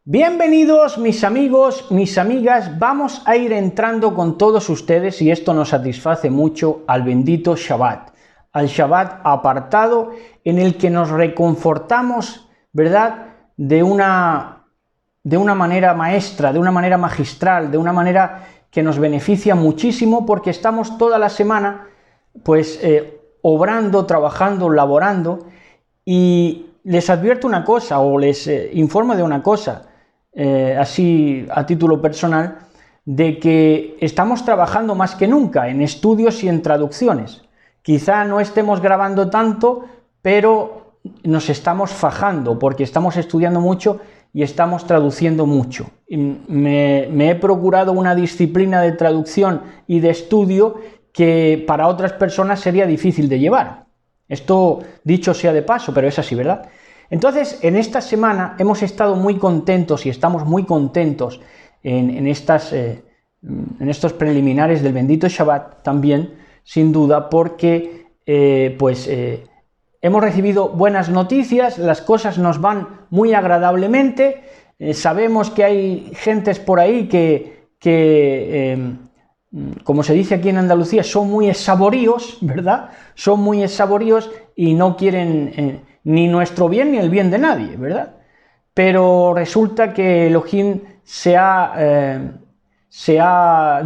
Bienvenidos mis amigos, mis amigas, vamos a ir entrando con todos ustedes, y esto nos satisface mucho, al bendito Shabbat, al Shabbat apartado en el que nos reconfortamos, ¿verdad?, de una manera maestra, de una manera magistral, de una manera que nos beneficia muchísimo, porque estamos toda la semana pues obrando, trabajando, laborando, y les advierto una cosa, o les informo de una cosa, así a título personal, de que estamos trabajando más que nunca en estudios y en traducciones. Quizá no estemos grabando tanto, pero nos estamos fajando, porque estamos estudiando mucho y estamos traduciendo mucho. Me he procurado una disciplina de traducción y de estudio que para otras personas sería difícil de llevar. Esto dicho sea de paso, pero es así, ¿verdad? Entonces, en esta semana hemos estado muy contentos y estamos muy contentos en estos preliminares del bendito Shabbat también, sin duda, porque hemos recibido buenas noticias, las cosas nos van muy agradablemente, sabemos que hay gentes por ahí que como se dice aquí en Andalucía, son muy saboríos, ¿verdad? Son muy saboríos y no quieren ni nuestro bien ni el bien de nadie, ¿verdad? Pero resulta que Elohim se ha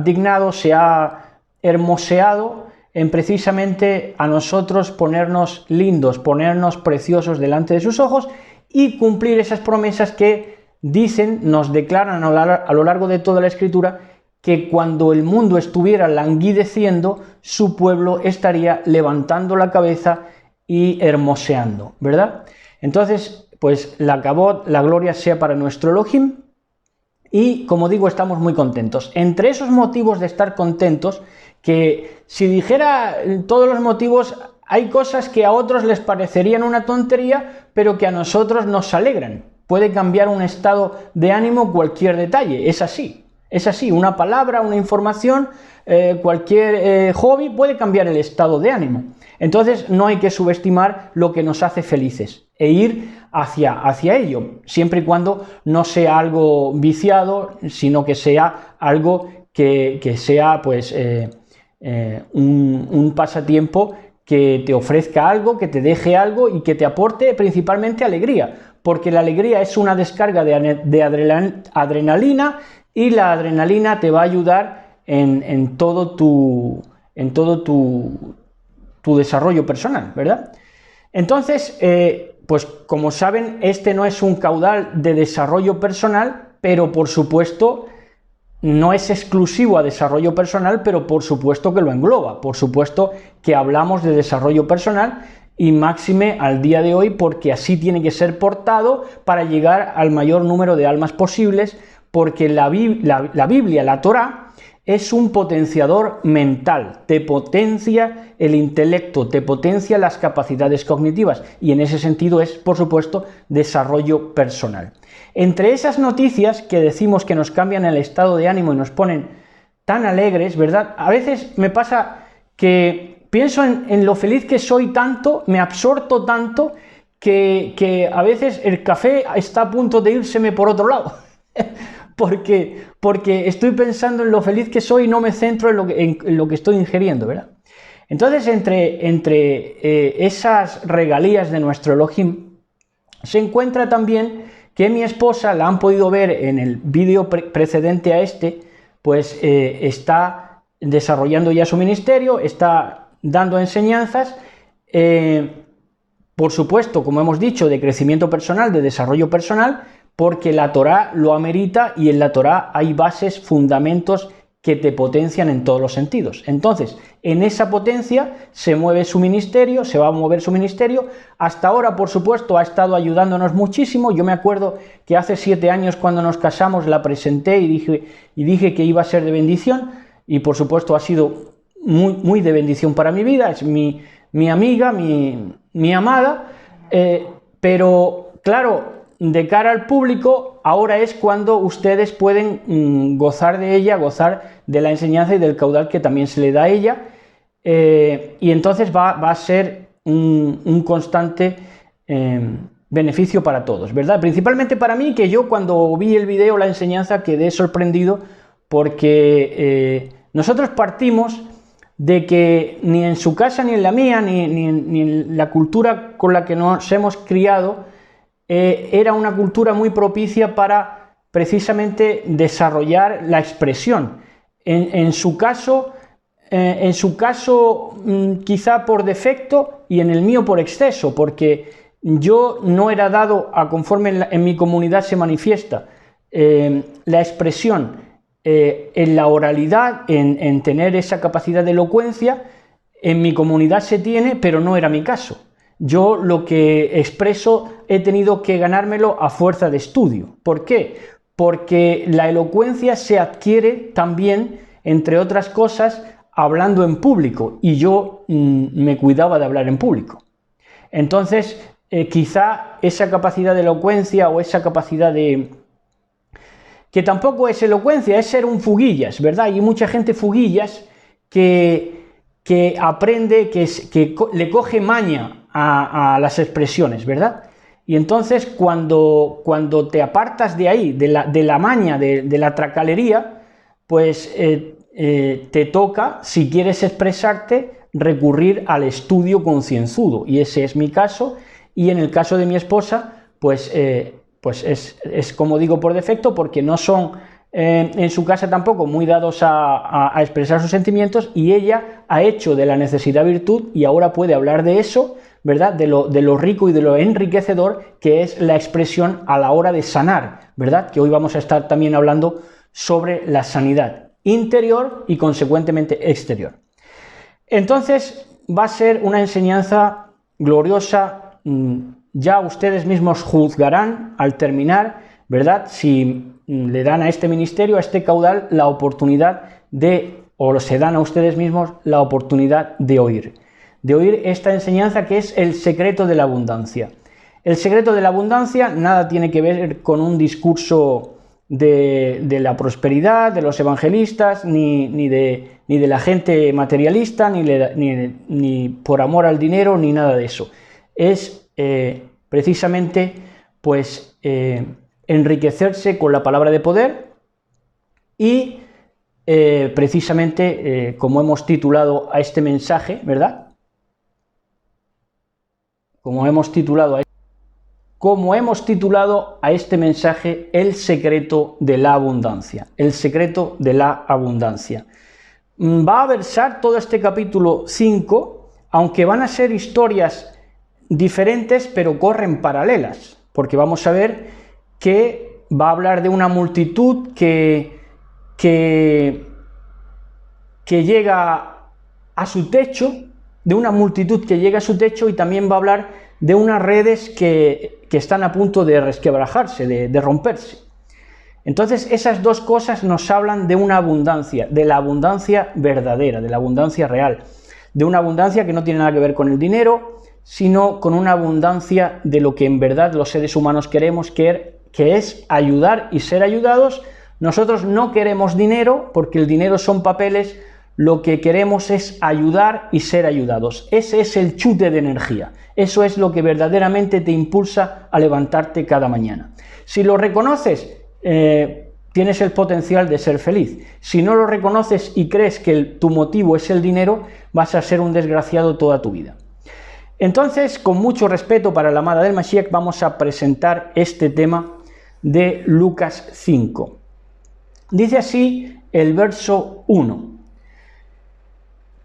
dignado, se ha hermoseado en precisamente a nosotros ponernos lindos, ponernos preciosos delante de sus ojos y cumplir esas promesas que dicen, nos declaran a lo largo de toda la Escritura, que cuando el mundo estuviera languideciendo, su pueblo estaría levantando la cabeza y hermoseando, ¿verdad? Entonces, pues la Kabod, la gloria sea para nuestro Elohim, y como digo, estamos muy contentos. Entre esos motivos de estar contentos, que si dijera todos los motivos, hay cosas que a otros les parecerían una tontería, pero que a nosotros nos alegran. Puede cambiar un estado de ánimo cualquier detalle, es así. Es así, una palabra, una información, cualquier hobby puede cambiar el estado de ánimo. Entonces no hay que subestimar lo que nos hace felices e ir hacia ello, siempre y cuando no sea algo viciado, sino que sea algo que sea pues un pasatiempo que te ofrezca algo, que te deje algo y que te aporte principalmente alegría, porque la alegría es una descarga de adrenalina, y la adrenalina te va a ayudar en todo tu desarrollo personal, ¿verdad? Entonces, pues como saben, este no es un caudal de desarrollo personal, pero por supuesto no es exclusivo a desarrollo personal, pero por supuesto que lo engloba, por supuesto que hablamos de desarrollo personal, y máxime al día de hoy, porque así tiene que ser portado para llegar al mayor número de almas posibles, porque la Biblia, la Torá, es un potenciador mental, te potencia el intelecto, te potencia las capacidades cognitivas, y en ese sentido es, por supuesto, desarrollo personal. Entre esas noticias que decimos que nos cambian el estado de ánimo y nos ponen tan alegres, ¿verdad? A veces me pasa que pienso en lo feliz que soy tanto, me absorto tanto, que a veces el café está a punto de írseme por otro lado. porque estoy pensando en lo feliz que soy y no me centro en lo que estoy ingiriendo, ¿verdad? Entonces, entre esas regalías de nuestro Elohim, se encuentra también que mi esposa, la han podido ver en el vídeo precedente a este, pues está desarrollando ya su ministerio, está dando enseñanzas, por supuesto, como hemos dicho, de crecimiento personal, de desarrollo personal, porque la Torá lo amerita, y en la Torá hay bases, fundamentos que te potencian en todos los sentidos. Entonces, en esa potencia se mueve su ministerio, se va a mover su ministerio. Hasta ahora, por supuesto, ha estado ayudándonos muchísimo. Yo me acuerdo que hace 7 años, cuando nos casamos, la presenté y dije que iba a ser de bendición, y por supuesto ha sido muy, muy de bendición para mi vida. Es mi amiga, mi amada, pero claro, de cara al público, ahora es cuando ustedes pueden gozar de ella, gozar de la enseñanza y del caudal que también se le da a ella, y entonces va a ser un constante beneficio para todos, ¿verdad? Principalmente para mí, que yo cuando vi el video, la enseñanza, quedé sorprendido porque nosotros partimos de que ni en su casa, ni en la mía, ni en la cultura con la que nos hemos criado, era una cultura muy propicia para precisamente desarrollar la expresión. En su caso, quizá por defecto, y en el mío por exceso, porque yo no era dado a, conforme en mi comunidad se manifiesta, la expresión en la oralidad, en tener esa capacidad de elocuencia. En mi comunidad se tiene, pero no era mi caso. Yo lo que expreso he tenido que ganármelo a fuerza de estudio. ¿Por qué? Porque la elocuencia se adquiere también, entre otras cosas, hablando en público, y yo me cuidaba de hablar en público. Entonces, quizá esa capacidad de elocuencia, o esa capacidad de... que tampoco es elocuencia, es ser un fuguillas, ¿verdad? Hay mucha gente fuguillas que aprende, que le coge maña a las expresiones, ¿verdad? Y entonces cuando te apartas de ahí, de la maña, de la tracalería, pues te toca, si quieres expresarte, recurrir al estudio concienzudo, y ese es mi caso. Y en el caso de mi esposa, pues es como digo, por defecto, porque no son en su casa tampoco muy dados a expresar sus sentimientos, y ella ha hecho de la necesidad virtud, y ahora puede hablar de eso, ¿verdad? De lo rico y de lo enriquecedor que es la expresión a la hora de sanar, ¿verdad? Que hoy vamos a estar también hablando sobre la sanidad interior y consecuentemente exterior. Entonces va a ser una enseñanza gloriosa. Ya ustedes mismos juzgarán al terminar, ¿verdad? Si le dan a este ministerio, a este caudal, la oportunidad de, o se dan a ustedes mismos la oportunidad de oír esta enseñanza, que es el secreto de la abundancia. El secreto de la abundancia nada tiene que ver con un discurso de la prosperidad, de los evangelistas, ni de la gente materialista, ni por amor al dinero, ni nada de eso. Es precisamente, pues, enriquecerse con la palabra de poder, y precisamente como hemos titulado a este mensaje, ¿verdad? Como hemos titulado a este mensaje, el secreto de la abundancia. El secreto de la abundancia. Va a versar todo este capítulo 5, aunque van a ser historias diferentes, pero corren paralelas, porque vamos a ver que va a hablar de una multitud que llega a su techo, y también va a hablar de unas redes que están a punto de resquebrajarse, de romperse. Entonces, esas dos cosas nos hablan de una abundancia, de la abundancia verdadera, de la abundancia real, de una abundancia que no tiene nada que ver con el dinero, sino con una abundancia de lo que en verdad los seres humanos queremos, que es ayudar y ser ayudados. Nosotros no queremos dinero, porque el dinero son papeles. Lo que queremos es ayudar y ser ayudados. Ese es el chute de energía. Eso es lo que verdaderamente te impulsa a levantarte cada mañana. Si lo reconoces, tienes el potencial de ser feliz. Si no lo reconoces y crees que tu motivo es el dinero, vas a ser un desgraciado toda tu vida. Entonces, con mucho respeto para la amada del Mashiach, vamos a presentar este tema de Lucas 5. Dice así el verso 1.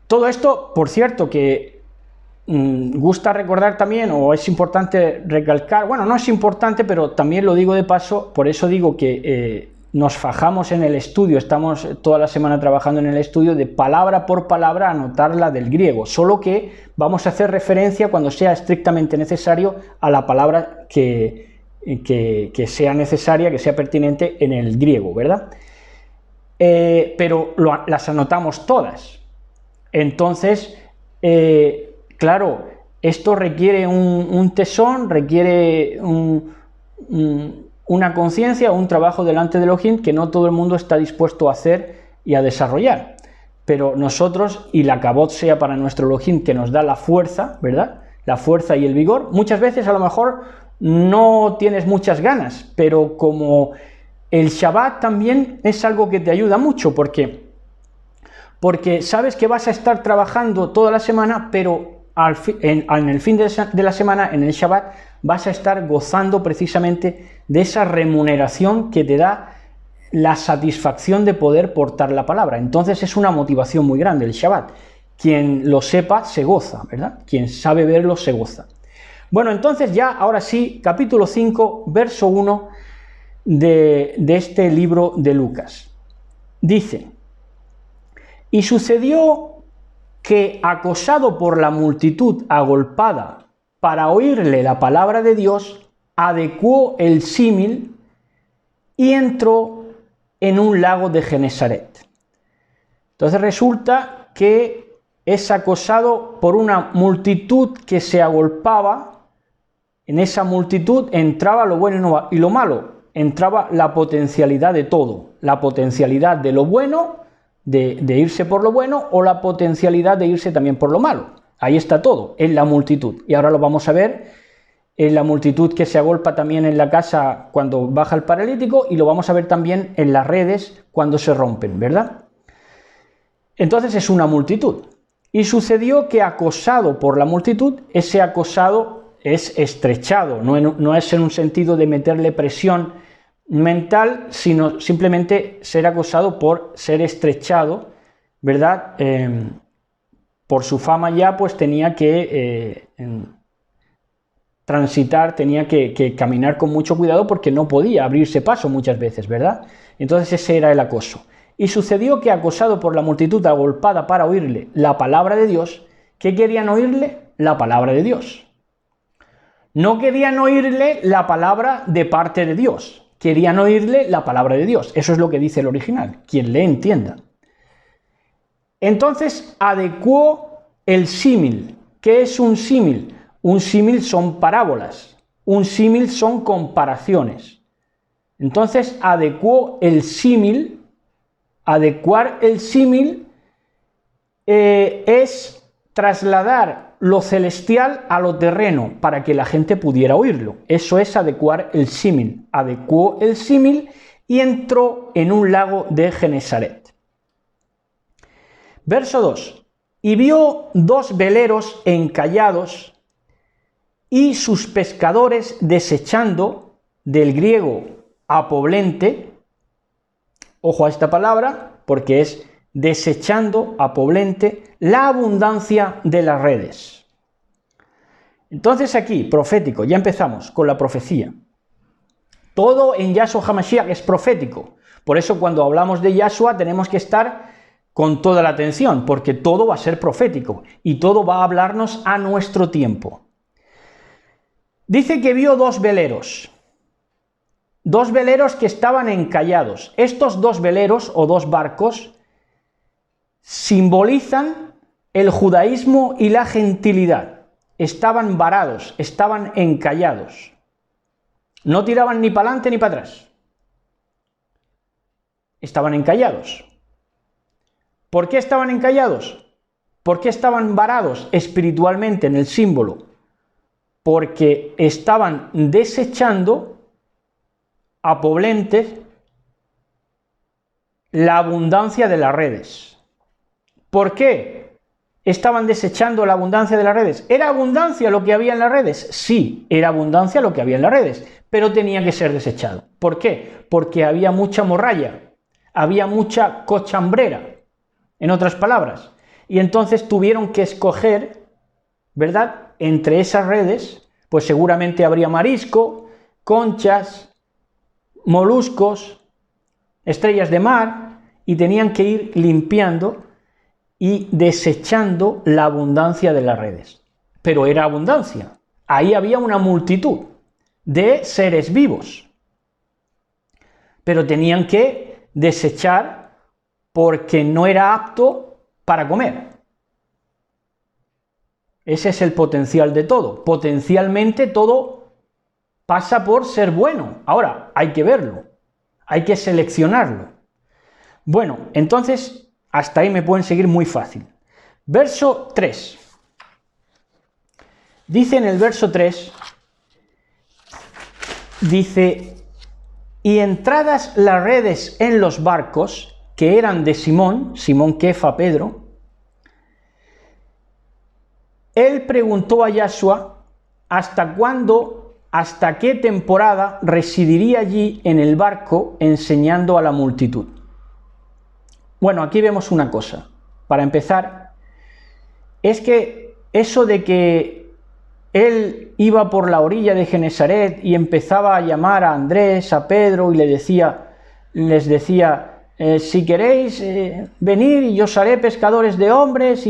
Todo esto, por cierto, que gusta recordar también, o es importante recalcar, bueno, no es importante, pero también lo digo de paso, por eso digo que nos fajamos en el estudio, estamos toda la semana trabajando en el estudio de palabra por palabra, anotarla del griego, solo que vamos a hacer referencia cuando sea estrictamente necesario a la palabra que sea necesaria, que sea pertinente en el griego, ¿verdad? Pero las anotamos todas. Entonces, claro, esto requiere un tesón, requiere una conciencia, un trabajo delante de Elohim que no todo el mundo está dispuesto a hacer y a desarrollar. Pero nosotros, y la cabot sea para nuestro Elohim, que nos da la fuerza, ¿verdad? La fuerza y el vigor. Muchas veces a lo mejor no tienes muchas ganas, pero como el Shabbat también es algo que te ayuda mucho, porque sabes que vas a estar trabajando toda la semana, pero en el fin de la semana, en el Shabbat, vas a estar gozando precisamente de esa remuneración que te da la satisfacción de poder portar la palabra. Entonces es una motivación muy grande el Shabbat. Quien lo sepa se goza, ¿verdad? Quien sabe verlo se goza. Bueno, entonces ya, ahora sí, capítulo 5, verso 1 de este libro de Lucas. Dice: y sucedió que, acosado por la multitud agolpada para oírle la palabra de Dios, adecuó el símil y entró en un lago de Genesaret. Entonces resulta que es acosado por una multitud que se agolpaba. En esa multitud entraba lo bueno y lo malo, entraba la potencialidad de todo, la potencialidad de lo bueno, de irse por lo bueno, o la potencialidad de irse también por lo malo. Ahí está todo, en la multitud. Y ahora lo vamos a ver en la multitud que se agolpa también en la casa cuando baja el paralítico, y lo vamos a ver también en las redes cuando se rompen, ¿verdad? Entonces es una multitud. Y sucedió que, acosado por la multitud, ese acosado es estrechado, no es en un sentido de meterle presión mental, sino simplemente ser acosado por ser estrechado, ¿verdad? Por su fama ya, pues tenía que transitar, tenía que caminar con mucho cuidado, porque no podía abrirse paso muchas veces, ¿verdad? Entonces ese era el acoso. Y sucedió que, acosado por la multitud agolpada para oírle la palabra de Dios, ¿qué querían oírle? La palabra de Dios. No querían oírle la palabra de parte de Dios, querían oírle la palabra de Dios. Eso es lo que dice el original, quien le entienda. Entonces adecuó el símil. ¿Qué es un símil? Un símil son parábolas, un símil son comparaciones. Entonces adecuó el símil. Adecuar el símil es trasladar lo celestial a lo terreno para que la gente pudiera oírlo. Eso es adecuar el símil. Adecuó el símil y entró en un lago de Genesaret. Verso 2. Y vio 2 veleros encallados y sus pescadores desechando, del griego apoblente. Ojo a esta palabra, porque es desechando, apoblente, la abundancia de las redes. Entonces aquí, profético, ya empezamos con la profecía. Todo en Yahshua HaMashiach es profético. Por eso cuando hablamos de Yahshua tenemos que estar con toda la atención, porque todo va a ser profético y todo va a hablarnos a nuestro tiempo. Dice que vio 2 veleros. 2 veleros que estaban encallados. Estos 2 veleros o 2 barcos simbolizan el judaísmo y la gentilidad. Estaban varados, estaban encallados. No tiraban ni para adelante ni para atrás. Estaban encallados. ¿Por qué estaban encallados? ¿Por qué estaban varados espiritualmente en el símbolo? Porque estaban desechando apoblentes la abundancia de las redes. ¿Por qué estaban desechando la abundancia de las redes? ¿Era abundancia lo que había en las redes? Sí, era abundancia lo que había en las redes, pero tenía que ser desechado. ¿Por qué? Porque había mucha morralla, había mucha cochambrera, en otras palabras, y entonces tuvieron que escoger, ¿verdad? Entre esas redes, pues seguramente habría marisco, conchas, moluscos, estrellas de mar, y tenían que ir limpiando y desechando la abundancia de las redes. Pero era abundancia. Ahí había una multitud de seres vivos. Pero tenían que desechar porque no era apto para comer. Ese es el potencial de todo. Potencialmente todo pasa por ser bueno. Ahora, hay que verlo. Hay que seleccionarlo. Bueno, entonces hasta ahí me pueden seguir muy fácil. Verso 3. Dice en el verso 3 dice, y entradas las redes en los barcos, que eran de Simón, Simón Kefa, Pedro, él preguntó a Yahshua hasta cuándo, hasta qué temporada residiría allí en el barco enseñando a la multitud. Bueno, aquí vemos una cosa. Para empezar, es que eso de que él iba por la orilla de Genesaret y empezaba a llamar a Andrés, a Pedro, y les decía, si queréis venir y yo os haré pescadores de hombres,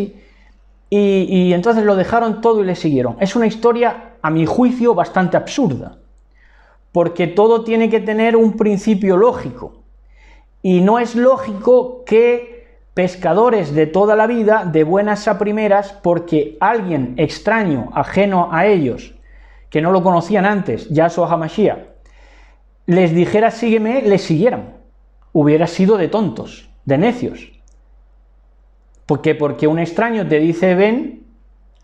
y entonces lo dejaron todo y le siguieron. Es una historia, a mi juicio, bastante absurda, porque todo tiene que tener un principio lógico, y no es lógico que pescadores de toda la vida, de buenas a primeras, porque alguien extraño, ajeno a ellos, que no lo conocían antes, Yahshua HaMashiach, les dijera sígueme, les siguieran. Hubiera sido de tontos, de necios. Porque un extraño te dice ven,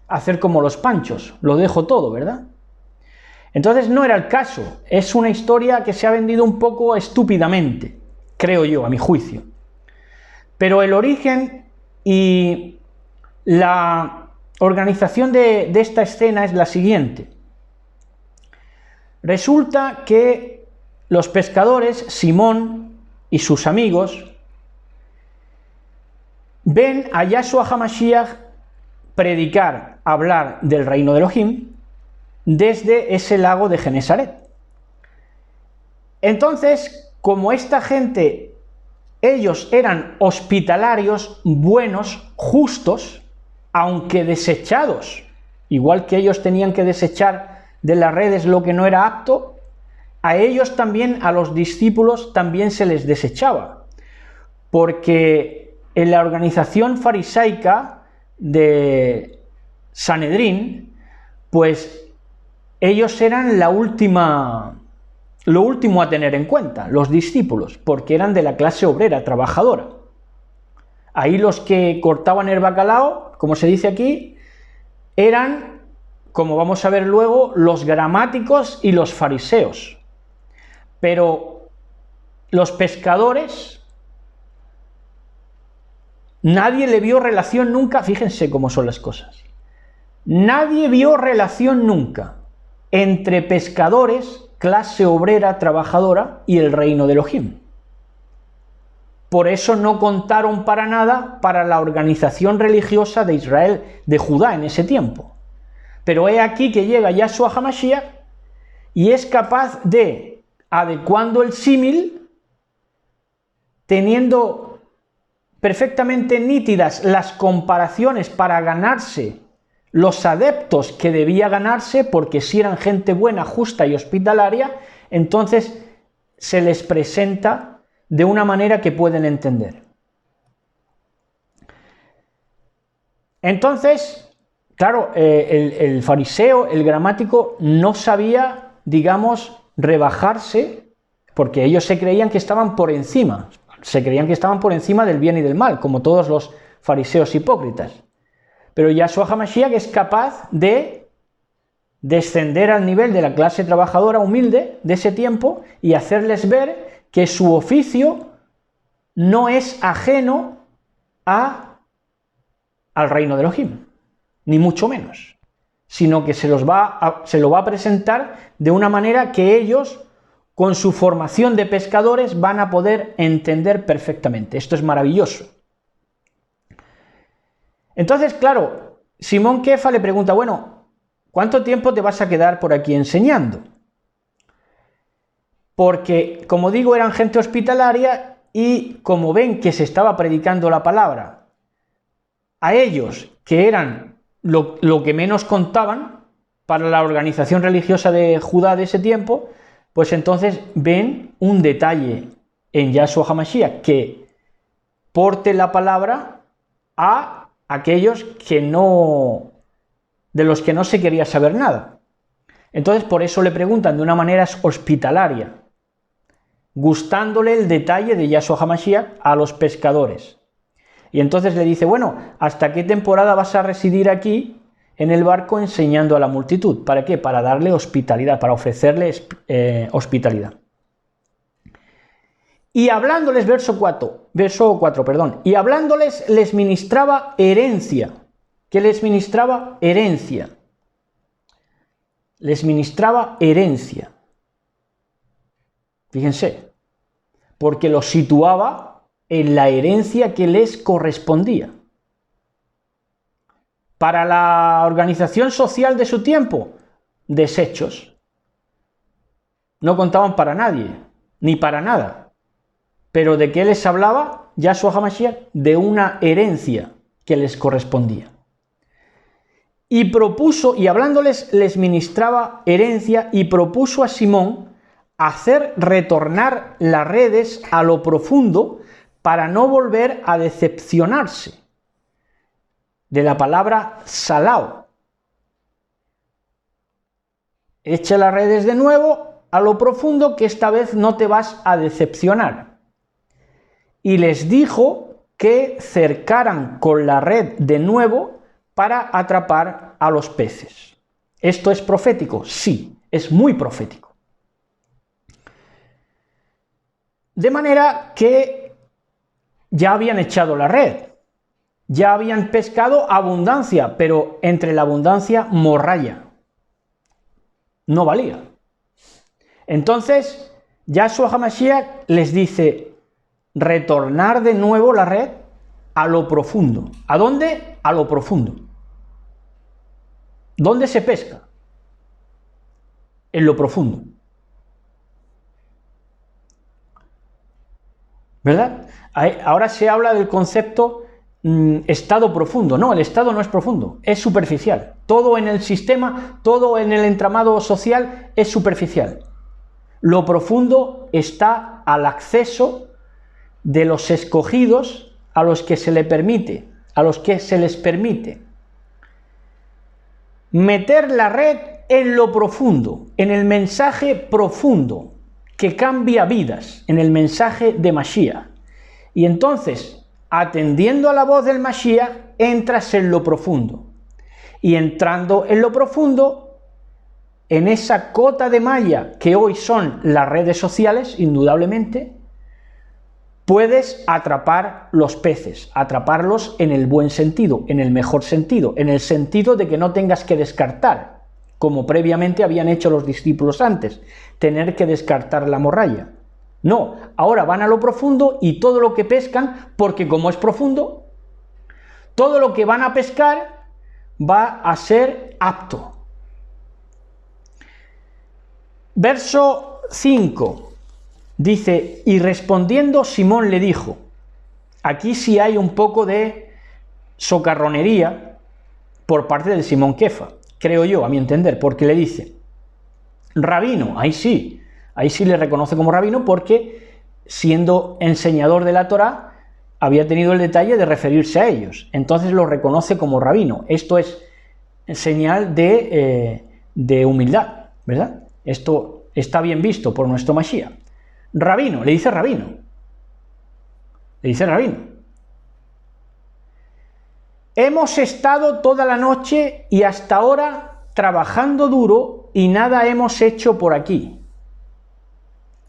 hacer como los panchos, lo dejo todo, ¿verdad? Entonces no era el caso, es una historia que se ha vendido un poco estúpidamente, creo yo, a mi juicio. Pero el origen y la organización de esta escena es la siguiente. Resulta que los pescadores, Simón y sus amigos, ven a Yahshua HaMashiach predicar, hablar del reino de Elohim desde ese lago de Genesaret. Entonces, como esta gente, ellos eran hospitalarios, buenos, justos, aunque desechados, igual que ellos tenían que desechar de las redes lo que no era apto, a ellos también, a los discípulos, también se les desechaba, porque en la organización farisaica de Sanedrín, pues ellos eran lo último a tener en cuenta, los discípulos, porque eran de la clase obrera, trabajadora. Ahí los que cortaban el bacalao, como se dice aquí, eran, como vamos a ver luego, los gramáticos y los fariseos. Pero los pescadores, nadie le vio relación nunca, fíjense cómo son las cosas, nadie vio relación nunca entre pescadores, clase obrera trabajadora, y el reino de Elohim. Por eso no contaron para nada para la organización religiosa de Israel, de Judá en ese tiempo. Pero he aquí que llega Yahshua HaMashiach y es capaz de, adecuando el símil, teniendo perfectamente nítidas las comparaciones para ganarse los adeptos que debía ganarse, porque si eran gente buena, justa y hospitalaria, entonces se les presenta de una manera que pueden entender. Entonces, claro, el fariseo, el gramático, no sabía, digamos, rebajarse, porque ellos se creían que estaban por encima, del bien y del mal, como todos los fariseos hipócritas. Pero Yahshua HaMashiach es capaz de descender al nivel de la clase trabajadora humilde de ese tiempo y hacerles ver que su oficio no es ajeno al reino de Elohim, ni mucho menos, sino que se lo va a presentar de una manera que ellos, con su formación de pescadores, van a poder entender perfectamente. Esto es maravilloso. Entonces, claro, Simón Kefa le pregunta, bueno, ¿cuánto tiempo te vas a quedar por aquí enseñando? Porque, como digo, eran gente hospitalaria y como ven que se estaba predicando la palabra a ellos, que eran lo que menos contaban para la organización religiosa de Judá de ese tiempo, pues entonces ven un detalle en Yahshua HaMashiach, que porte la palabra a aquellos de los que no se quería saber nada. Entonces por eso le preguntan de una manera hospitalaria, gustándole el detalle de Yahshua HaMashiach a los pescadores. Y entonces le dice, bueno, ¿hasta qué temporada vas a residir aquí en el barco enseñando a la multitud. ¿Para qué? Para darle hospitalidad, para ofrecerles hospitalidad. Y hablándoles, verso 4, y hablándoles les ministraba herencia. ¿Qué les ministraba? Herencia. Les ministraba herencia. Fíjense, porque los situaba en la herencia que les correspondía. Para la organización social de su tiempo, desechos. No contaban para nadie, ni para nada. Pero ¿de qué les hablaba Yahshua HaMashiach? De una herencia que les correspondía. Y propuso, y hablándoles les ministraba herencia, y propuso a Simón hacer retornar las redes a lo profundo para no volver a decepcionarse. De la palabra salao. Echa las redes de nuevo a lo profundo, que esta vez no te vas a decepcionar. Y les dijo que cercaran con la red de nuevo para atrapar a los peces. ¿Esto es profético? Sí, es muy profético. De manera que ya habían echado la red, ya habían pescado abundancia, pero entre la abundancia morralla. No valía. Entonces, Yahshua HaMashiach les dice: retornar de nuevo la red a lo profundo. ¿A dónde? A lo profundo. ¿Dónde se pesca? En lo profundo. ¿Verdad? Ahora se habla del concepto estado profundo. No, el estado no es profundo, es superficial. Todo en el sistema, todo en el entramado social es superficial. Lo profundo está al acceso de los escogidos, a los que se les permite meter la red en lo profundo, en el mensaje profundo que cambia vidas, en el mensaje de Mashiach. Y entonces, atendiendo a la voz del Mashiach, entras en lo profundo. Y entrando en lo profundo, en esa cota de malla que hoy son las redes sociales, indudablemente, puedes atrapar los peces, atraparlos en el buen sentido, en el mejor sentido, en el sentido de que no tengas que descartar, como previamente habían hecho los discípulos antes, tener que descartar la morralla. No, ahora van a lo profundo y todo lo que pescan, porque como es profundo, todo lo que van a pescar va a ser apto. Verso 5. Dice: y respondiendo Simón le dijo. Aquí sí hay un poco de socarronería por parte de Simón Kefa, creo yo, a mi entender, porque le dice: rabino, ahí sí le reconoce como rabino, porque siendo enseñador de la Torá, había tenido el detalle de referirse a ellos, entonces lo reconoce como rabino. Esto es señal de humildad, ¿verdad? Esto está bien visto por nuestro Mashiach. Rabino, le dice rabino. Le dice rabino. Hemos estado toda la noche y hasta ahora trabajando duro y nada hemos hecho por aquí.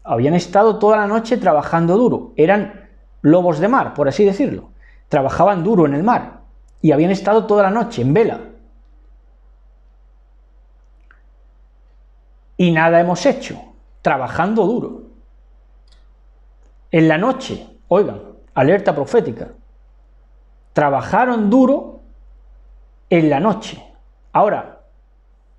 Habían estado toda la noche trabajando duro. Eran lobos de mar, por así decirlo. Trabajaban duro en el mar y habían estado toda la noche en vela. Y nada hemos hecho, trabajando duro. En la noche, oigan, alerta profética, trabajaron duro en la noche. Ahora,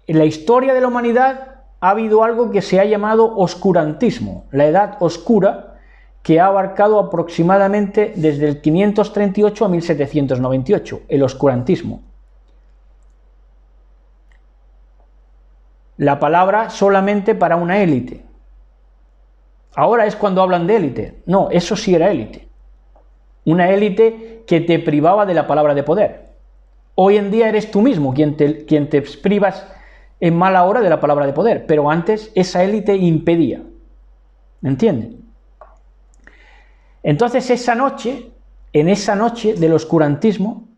en la historia de la humanidad ha habido algo que se ha llamado oscurantismo, la edad oscura, que ha abarcado aproximadamente desde el 538 a 1798, el oscurantismo. La palabra solamente para una élite. Ahora es cuando hablan de élite. No, eso sí era élite. Una élite que te privaba de la palabra de poder. Hoy en día eres tú mismo quien te privas en mala hora de la palabra de poder, pero antes esa élite impedía. ¿Entienden? Entonces en esa noche del oscurantismo,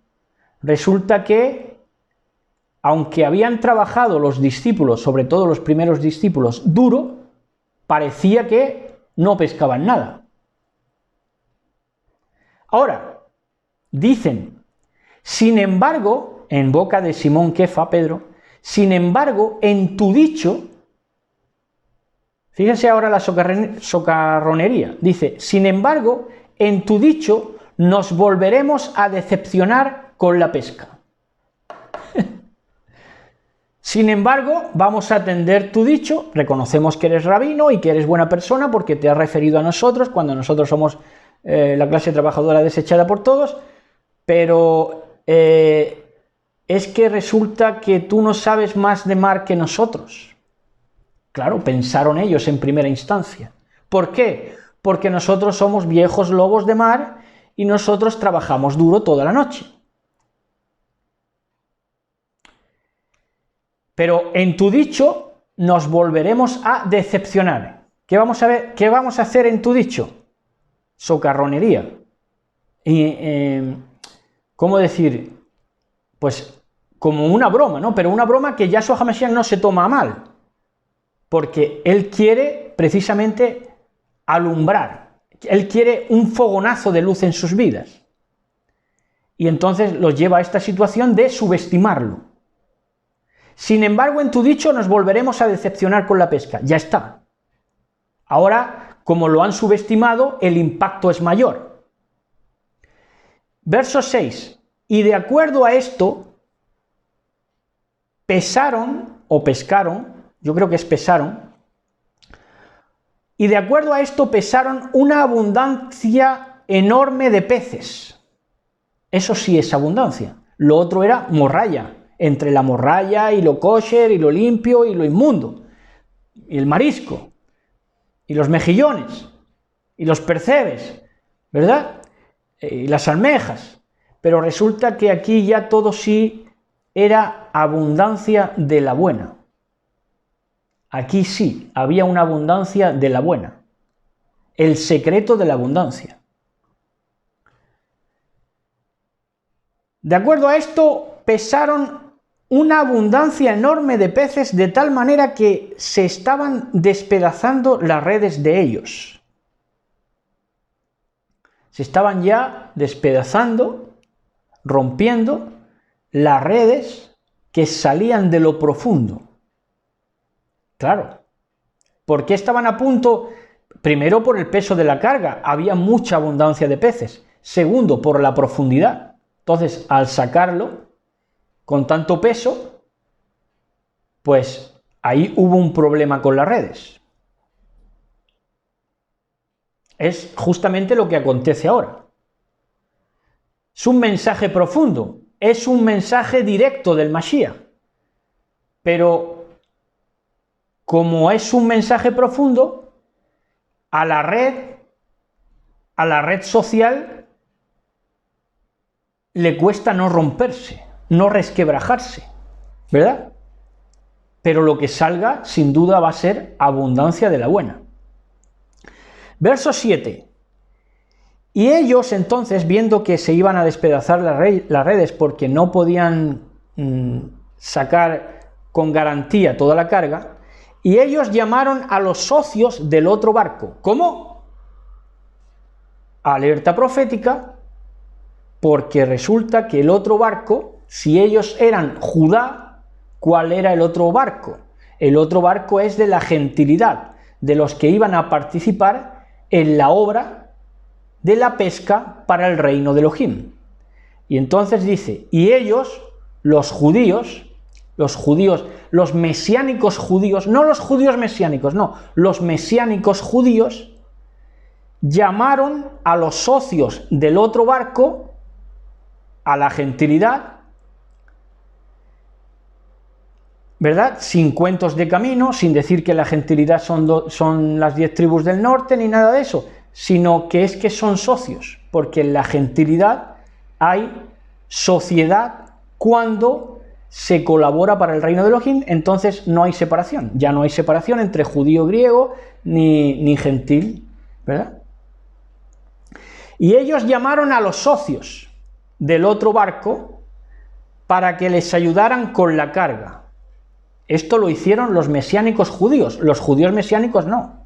resulta que aunque habían trabajado los discípulos, sobre todo los primeros discípulos, duro, parecía que no pescaban nada. Ahora, dicen, sin embargo, en boca de Simón Kefa, Pedro, sin embargo, en tu dicho, fíjense ahora la socarronería, dice, sin embargo, en tu dicho nos volveremos a decepcionar con la pesca. Sin embargo, vamos a atender tu dicho, reconocemos que eres rabino y que eres buena persona porque te has referido a nosotros cuando nosotros somos la clase trabajadora desechada por todos, pero es que resulta que tú no sabes más de mar que nosotros. Claro, pensaron ellos en primera instancia. ¿Por qué? Porque nosotros somos viejos lobos de mar y nosotros trabajamos duro toda la noche. Pero en tu dicho nos volveremos a decepcionar. ¿Qué vamos a hacer en tu dicho? Socarronería. Y, ¿cómo decir? Pues como una broma, ¿no? Pero una broma que Yahshua HaMashiach no se toma a mal. Porque él quiere precisamente alumbrar. Él quiere un fogonazo de luz en sus vidas. Y entonces los lleva a esta situación de subestimarlo. Sin embargo, en tu dicho nos volveremos a decepcionar con la pesca. Ya está. Ahora, como lo han subestimado, el impacto es mayor. Verso 6. Y de acuerdo a esto, pesaron, o pescaron, yo creo que es pesaron, y de acuerdo a esto pesaron una abundancia enorme de peces. Eso sí es abundancia. Lo otro era morralla. Entre la morralla y lo kosher y lo limpio y lo inmundo, y el marisco, y los mejillones, y los percebes, ¿verdad? Y las almejas. Pero resulta que aquí ya todo sí era abundancia de la buena. Aquí sí había una abundancia de la buena. El secreto de la abundancia. De acuerdo a esto, pesaron una abundancia enorme de peces de tal manera que se estaban despedazando las redes de ellos. Se estaban ya despedazando, rompiendo las redes que salían de lo profundo. Claro, ¿por qué estaban a punto? Primero, por el peso de la carga, había mucha abundancia de peces. Segundo, por la profundidad. Entonces, al sacarlo con tanto peso, pues ahí hubo un problema con las redes. Es justamente lo que acontece ahora. Es un mensaje profundo, es un mensaje directo del Mashiach. Pero como es un mensaje profundo, a la red social, le cuesta no romperse, no resquebrajarse, ¿verdad? Pero lo que salga, sin duda, va a ser abundancia de la buena. Verso 7. Y ellos entonces, viendo que se iban a despedazar las redes porque no podían sacar con garantía toda la carga, y ellos llamaron a los socios del otro barco. ¿Cómo? Alerta profética, porque resulta que el otro barco, si ellos eran Judá, ¿cuál era el otro barco? El otro barco es de la gentilidad, de los que iban a participar en la obra de la pesca para el reino de Elohim. Y entonces dice, y ellos, los judíos, los mesiánicos judíos, no los judíos mesiánicos, no, los mesiánicos judíos, llamaron a los socios del otro barco, a la gentilidad, ¿verdad? Sin cuentos de camino, sin decir que la gentilidad son las 10 tribus del norte, ni nada de eso, sino que es que son socios, porque en la gentilidad hay sociedad cuando se colabora para el reino de Elohim, entonces no hay separación, ya no hay separación entre judío griego ni gentil, ¿verdad? Y ellos llamaron a los socios del otro barco para que les ayudaran con la carga. Esto lo hicieron los mesiánicos judíos, los judíos mesiánicos no.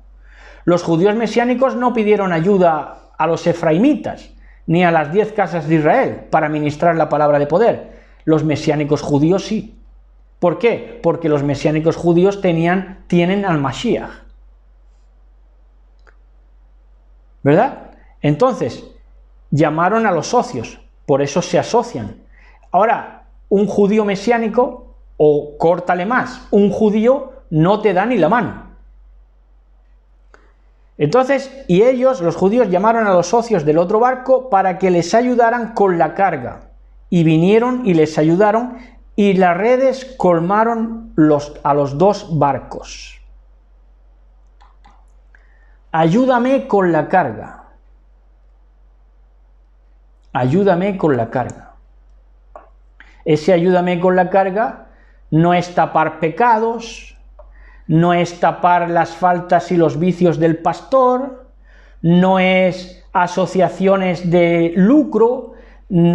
Los judíos mesiánicos no pidieron ayuda a los efraimitas, ni a las 10 casas de Israel para ministrar la palabra de poder. Los mesiánicos judíos sí. ¿Por qué? Porque los mesiánicos judíos tienen al Mashiach. ¿Verdad? Entonces, llamaron a los socios, por eso se asocian. Ahora, un judío mesiánico, o córtale más, un judío no te da ni la mano. Entonces, y ellos, los judíos, llamaron a los socios del otro barco para que les ayudaran con la carga. Y vinieron y les ayudaron, y las redes colmaron a los 2 barcos. Ayúdame con la carga. Ayúdame con la carga. Ese ayúdame con la carga no es tapar pecados, no es tapar las faltas y los vicios del pastor, no es asociaciones de lucro,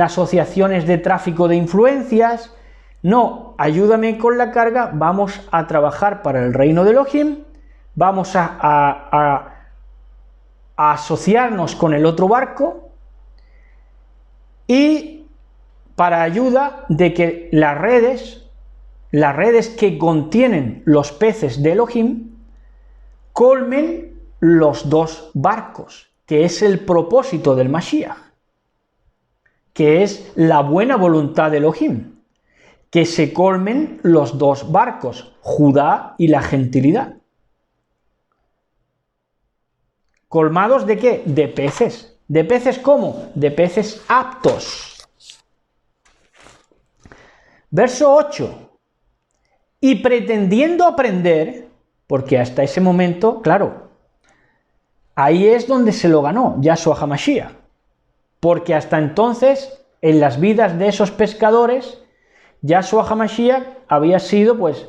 asociaciones de tráfico de influencias. No, ayúdame con la carga, vamos a trabajar para el reino de Elohim, vamos a asociarnos con el otro barco y para ayuda de que las redes que contienen los peces de Elohim colmen los 2 barcos, que es el propósito del Mashiach, que es la buena voluntad de Elohim, que se colmen los 2 barcos, Judá y la gentilidad. ¿Colmados de qué? De peces. ¿De peces cómo? De peces aptos. Verso 8. Y pretendiendo aprender, porque hasta ese momento, claro, ahí es donde se lo ganó Yahshua HaMashiach, porque hasta entonces, en las vidas de esos pescadores, Yahshua HaMashiach había sido pues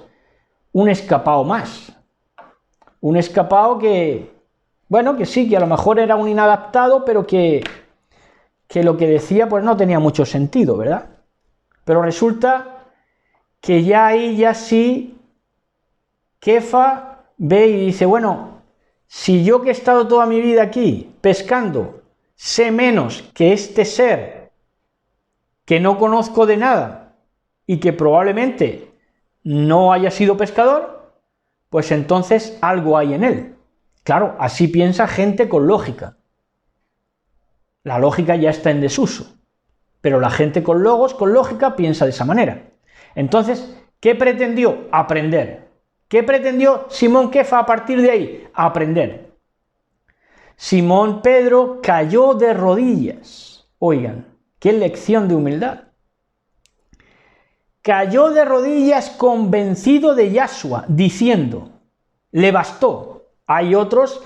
un escapado más, un escapado que, bueno, que sí, que a lo mejor era un inadaptado, pero que lo que decía pues no tenía mucho sentido, ¿verdad? Pero resulta que ya ahí, ya sí, Kefa ve y dice, bueno, si yo que he estado toda mi vida aquí pescando, sé menos que este ser que no conozco de nada y que probablemente no haya sido pescador, pues entonces algo hay en él. Claro, así piensa gente con lógica. La lógica ya está en desuso, pero la gente con logos, con lógica, piensa de esa manera. Entonces, ¿qué pretendió? Aprender. ¿Qué pretendió Simón Kefa a partir de ahí? Aprender. Simón Pedro cayó de rodillas. Oigan, qué lección de humildad. Cayó de rodillas convencido de Yahshua, diciendo, le bastó. Hay otras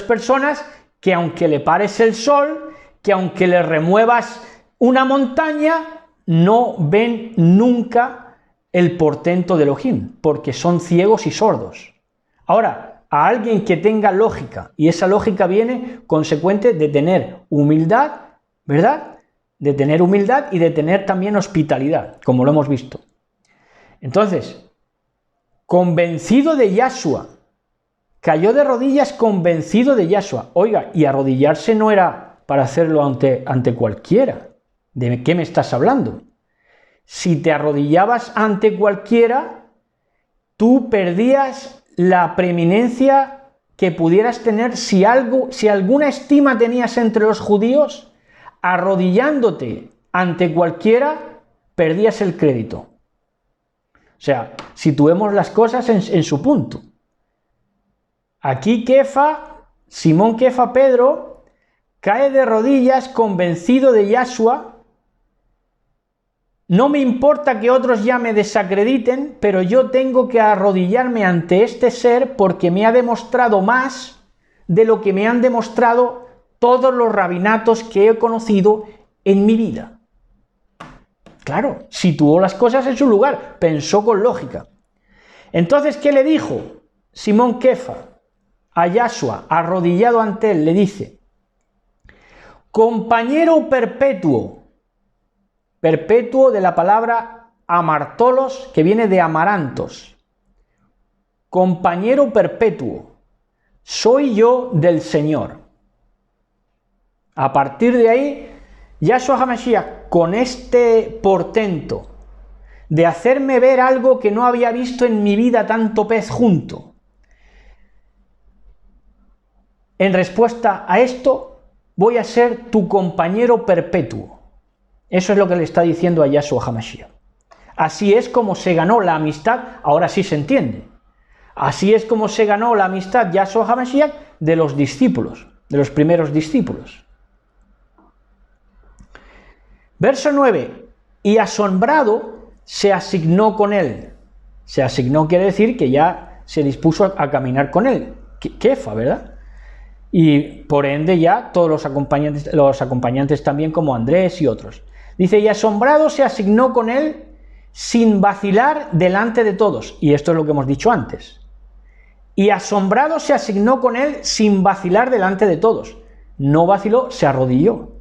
personas que aunque le pares el sol, que aunque le remuevas una montaña, no ven nunca el portento de Elohim, porque son ciegos y sordos. Ahora, a alguien que tenga lógica, y esa lógica viene consecuente de tener humildad, ¿verdad? De tener humildad y de tener también hospitalidad, como lo hemos visto. Entonces, convencido de Yahshua, cayó de rodillas convencido de Yahshua. Oiga, y arrodillarse no era para hacerlo ante cualquiera. ¿De qué me estás hablando? Si te arrodillabas ante cualquiera, tú perdías la preeminencia que pudieras tener si alguna estima tenías entre los judíos, arrodillándote ante cualquiera, perdías el crédito. O sea, situemos las cosas en su punto. Aquí Simón Kefa Pedro, cae de rodillas convencido de Yahshua. No me importa que otros ya me desacrediten, pero yo tengo que arrodillarme ante este ser porque me ha demostrado más de lo que me han demostrado todos los rabinatos que he conocido en mi vida. Claro, situó las cosas en su lugar, pensó con lógica. Entonces, ¿qué le dijo Simón Kefa a Yahshua, arrodillado ante él? Le dice, compañero perpetuo, perpetuo de la palabra amartolos, que viene de amarantos. Compañero perpetuo, soy yo del Señor. A partir de ahí, Yahshua HaMashiach, con este portento de hacerme ver algo que no había visto en mi vida, tanto pez junto, en respuesta a esto, voy a ser tu compañero perpetuo. Eso es lo que le está diciendo a Yahshua HaMashiach. Así es como se ganó la amistad, ahora sí se entiende. Así es como se ganó la amistad Yahshua HaMashiach de los discípulos, de los primeros discípulos. Verso 9. Y asombrado se asignó con él. Se asignó quiere decir que ya se dispuso a caminar con él. Kefa, ¿verdad? Y por ende ya todos los acompañantes también, como Andrés y otros. Dice, y asombrado se asignó con él sin vacilar delante de todos. Y esto es lo que hemos dicho antes. Y asombrado se asignó con él sin vacilar delante de todos. No vaciló, se arrodilló.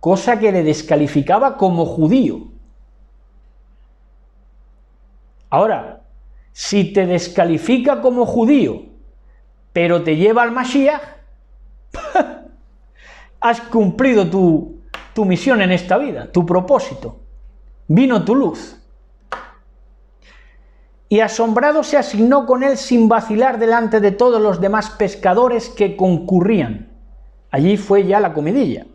Cosa que le descalificaba como judío. Ahora, si te descalifica como judío, pero te lleva al Mashiach, has cumplido tu misión en esta vida, tu propósito. Vino tu luz. Y asombrado se asignó con él sin vacilar delante de todos los demás pescadores que concurrían. Allí fue ya la comidilla.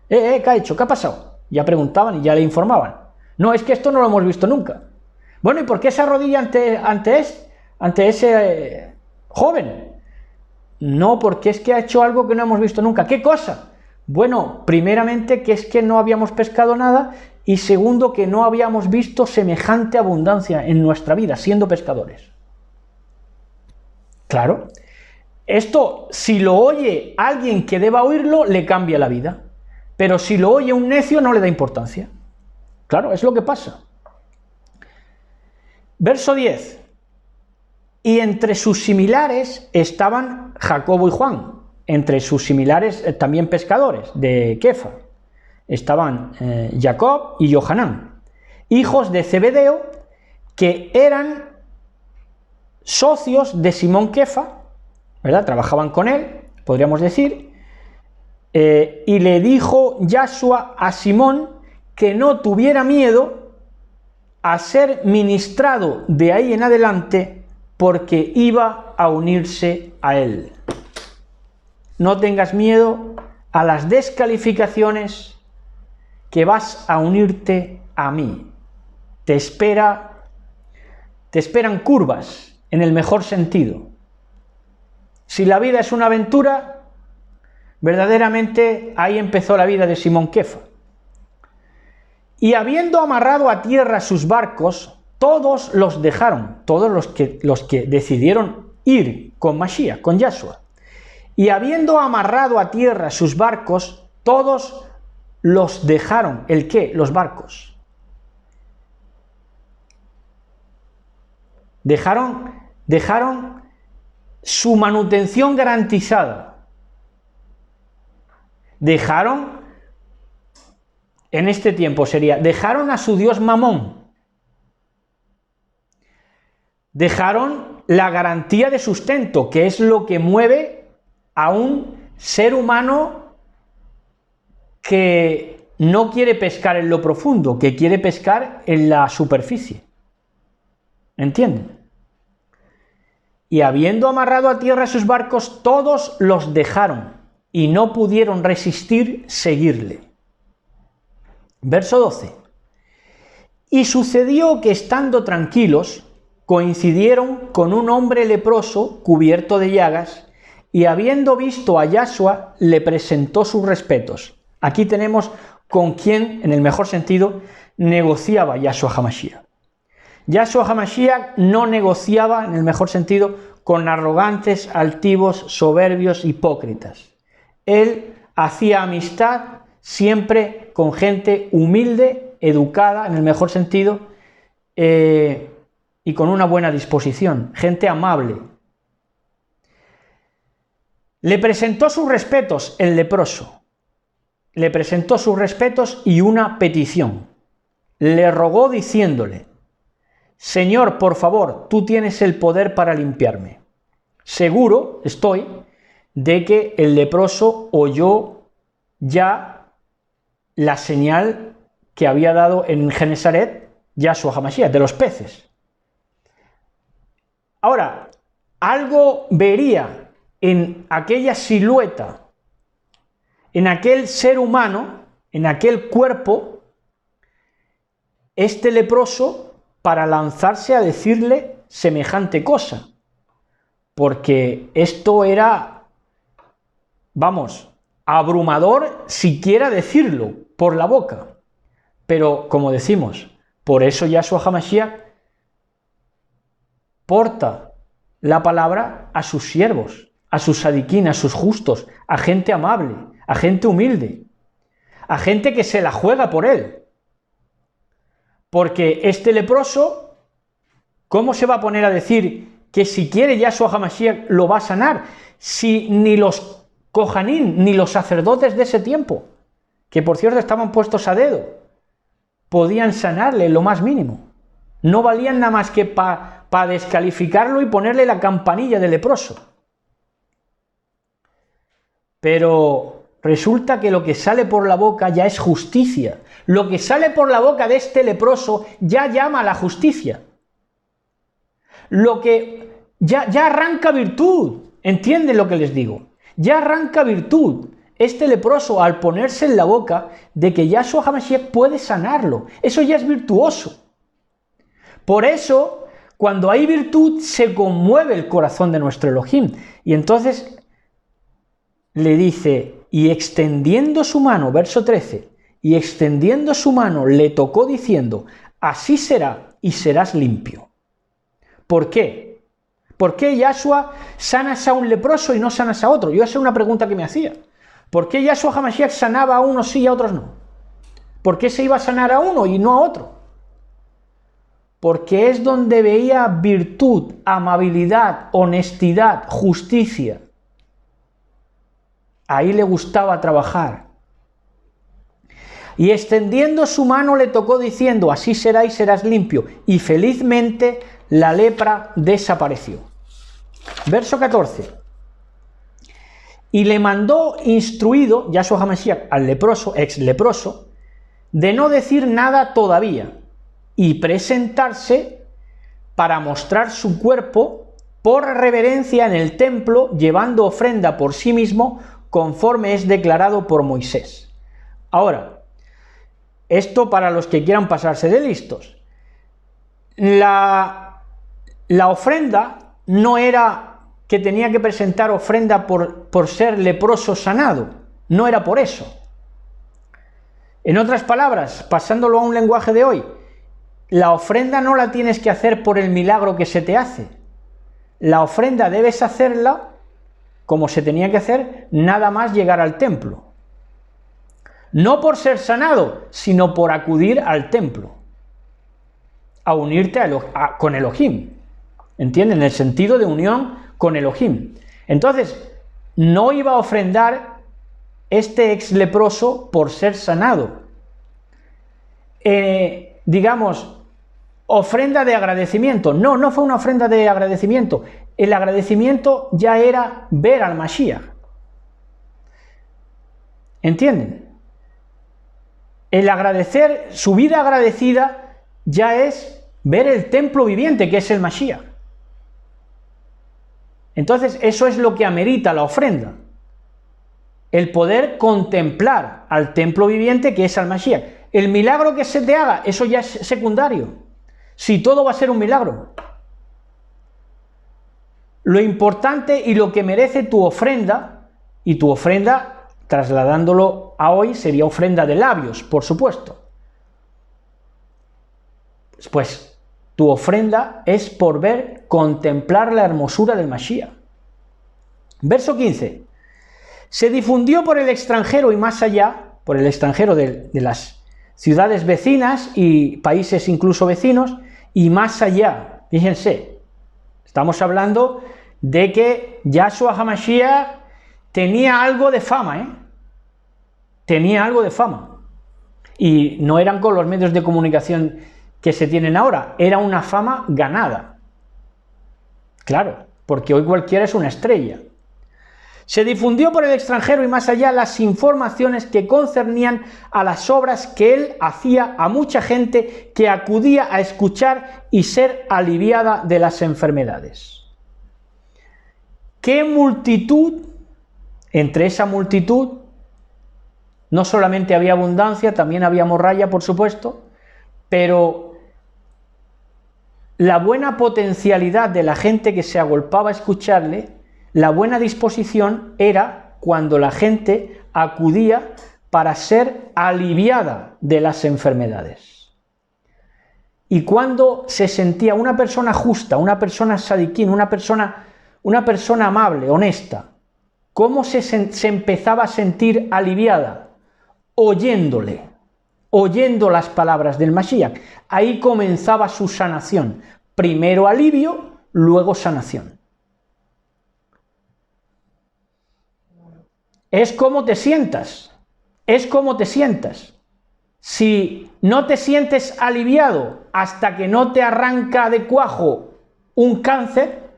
¿Qué ha hecho? ¿Qué ha pasado? Ya preguntaban y ya le informaban. No, es que esto no lo hemos visto nunca. Bueno, ¿y por qué se arrodilla ante ese joven? No, porque es que ha hecho algo que no hemos visto nunca. ¿Qué cosa? Bueno, primeramente que es que no habíamos pescado nada y segundo que no habíamos visto semejante abundancia en nuestra vida siendo pescadores. Claro, esto si lo oye alguien que deba oírlo le cambia la vida, pero si lo oye un necio no le da importancia. Claro, es lo que pasa. Verso 10. Y entre sus similares estaban Jacobo y Juan, entre sus similares también pescadores de Kefa. Estaban Jacob y Johanán, hijos de Zebedeo, que eran socios de Simón Kefa, ¿verdad? Trabajaban con él, podríamos decir, y le dijo Yahshua a Simón que no tuviera miedo a ser ministrado de ahí en adelante, porque iba a unirse a él. No tengas miedo a las descalificaciones, que vas a unirte a mí. Te esperan curvas, en el mejor sentido. Si la vida es una aventura, verdaderamente ahí empezó la vida de Simón Kefa. Y habiendo amarrado a tierra sus barcos, todos los dejaron, todos los que decidieron ir con Mashiach, con Yahshua. Y habiendo amarrado a tierra sus barcos, todos los dejaron. ¿El qué? Los barcos. Dejaron su manutención garantizada. Dejaron, en este tiempo dejaron a su dios Mamón. Dejaron la garantía de sustento, que es lo que mueve a un ser humano que no quiere pescar en lo profundo, que quiere pescar en la superficie. ¿Entienden? Y habiendo amarrado a tierra sus barcos, todos los dejaron y no pudieron resistir seguirle. Verso 12. Y sucedió que estando tranquilos, coincidieron con un hombre leproso cubierto de llagas, y habiendo visto a Yahshua, le presentó sus respetos. Aquí tenemos con quién, en el mejor sentido, negociaba Yahshua HaMashiach. Yahshua HaMashiach no negociaba, en el mejor sentido, con arrogantes, altivos, soberbios, hipócritas. Él hacía amistad siempre con gente humilde, educada, en el mejor sentido, y con una buena disposición, gente amable. Le presentó sus respetos el leproso. le presentó sus respetos y una petición. Le rogó diciéndole: Señor, por favor, tú tienes el poder para limpiarme. Seguro estoy de que el leproso oyó ya la señal que había dado en Genesaret Yahshua HaMashiach, de los peces. Ahora, algo vería en aquella silueta, en aquel ser humano, en aquel cuerpo, este leproso, para lanzarse a decirle semejante cosa, porque esto era, vamos, abrumador siquiera decirlo por la boca. Pero, como decimos, por eso Yahshua HaMashiach porta la palabra a sus siervos, a sus sadiquín, a sus justos, a gente amable, a gente humilde, a gente que se la juega por él. Porque este leproso, ¿cómo se va a poner a decir que si quiere Yahshua HaMashiach lo va a sanar? Si ni los Kohanim, ni los sacerdotes de ese tiempo, que por cierto estaban puestos a dedo, podían sanarle lo más mínimo. No valían nada más que para descalificarlo y ponerle la campanilla de leproso. Pero resulta que lo que sale por la boca ya es justicia. Lo que sale por la boca de este leproso ya llama a la justicia. Lo que ya arranca virtud. ¿Entienden lo que les digo? Ya arranca virtud. Este leproso, al ponerse en la boca de que Yahshua HaMashiach puede sanarlo, eso ya es virtuoso. Por eso, cuando hay virtud, se conmueve el corazón de nuestro Elohim. Y entonces le dice, y extendiendo su mano, verso 13, y extendiendo su mano le tocó diciendo: así será y serás limpio. ¿Por qué? ¿Por qué Yahshua sanas a un leproso y no sanas a otro? Yo esa es una pregunta que me hacía. ¿Por qué Yahshua HaMashiach sanaba a unos sí y a otros no? ¿Por qué se iba a sanar a uno y no a otro? Porque es donde veía virtud, amabilidad, honestidad, justicia. Ahí le gustaba trabajar. Y extendiendo su mano le tocó diciendo: así será y serás limpio. Y felizmente la lepra desapareció. Verso 14. Y le mandó instruido Yahshua HaMashiach al leproso, ex leproso, de no decir nada todavía y presentarse para mostrar su cuerpo por reverencia en el templo, llevando ofrenda por sí mismo, conforme es declarado por Moisés. Ahora, esto para los que quieran pasarse de listos. La ofrenda no era que tenía que presentar ofrenda por ser leproso sanado, no era por eso. En otras palabras, pasándolo a un lenguaje de hoy, la ofrenda no la tienes que hacer por el milagro que se te hace. La ofrenda debes hacerla como se tenía que hacer nada más llegar al templo. No por ser sanado, sino por acudir al templo, a unirte con Elohim. ¿Entienden? En el sentido de unión con Elohim. Entonces, no iba a ofrendar este ex leproso por ser sanado. Digamos, ofrenda de agradecimiento. No, no fue una ofrenda de agradecimiento. El agradecimiento ya era ver al Mashiach. ¿Entienden? El agradecer, su vida agradecida, ya es ver el templo viviente que es el Mashiach. Entonces, eso es lo que amerita la ofrenda. El poder contemplar al templo viviente que es al Mashiach. El milagro que se te haga, eso ya es secundario. Si todo va a ser un milagro. Lo importante y lo que merece tu ofrenda, y tu ofrenda, trasladándolo a hoy, sería ofrenda de labios, por supuesto. Pues tu ofrenda es por ver, contemplar la hermosura del Mashiach. Verso 15. Se difundió por el extranjero y más allá, por el extranjero de las ciudades vecinas y países incluso vecinos, y más allá. Fíjense, estamos hablando de que Yahshua HaMashiach tenía algo de fama, tenía algo de fama. Y no eran con los medios de comunicación que se tienen ahora, era una fama ganada. Claro, porque hoy cualquiera es una estrella. Se difundió por el extranjero y más allá las informaciones que concernían a las obras que él hacía a mucha gente que acudía a escuchar y ser aliviada de las enfermedades. ¿Qué multitud? Entre esa multitud no solamente había abundancia, también había morralla, por supuesto, pero la buena potencialidad de la gente que se agolpaba a escucharle, la buena disposición era cuando la gente acudía para ser aliviada de las enfermedades. Y cuando se sentía una persona justa, una persona sadiquín, una persona amable, honesta, ¿cómo se empezaba a sentir aliviada? Oyéndole, oyendo las palabras del Mashiach. Ahí comenzaba su sanación. Primero alivio, luego sanación. Es como te sientas, es como te sientas. Si no te sientes aliviado hasta que no te arranca de cuajo un cáncer,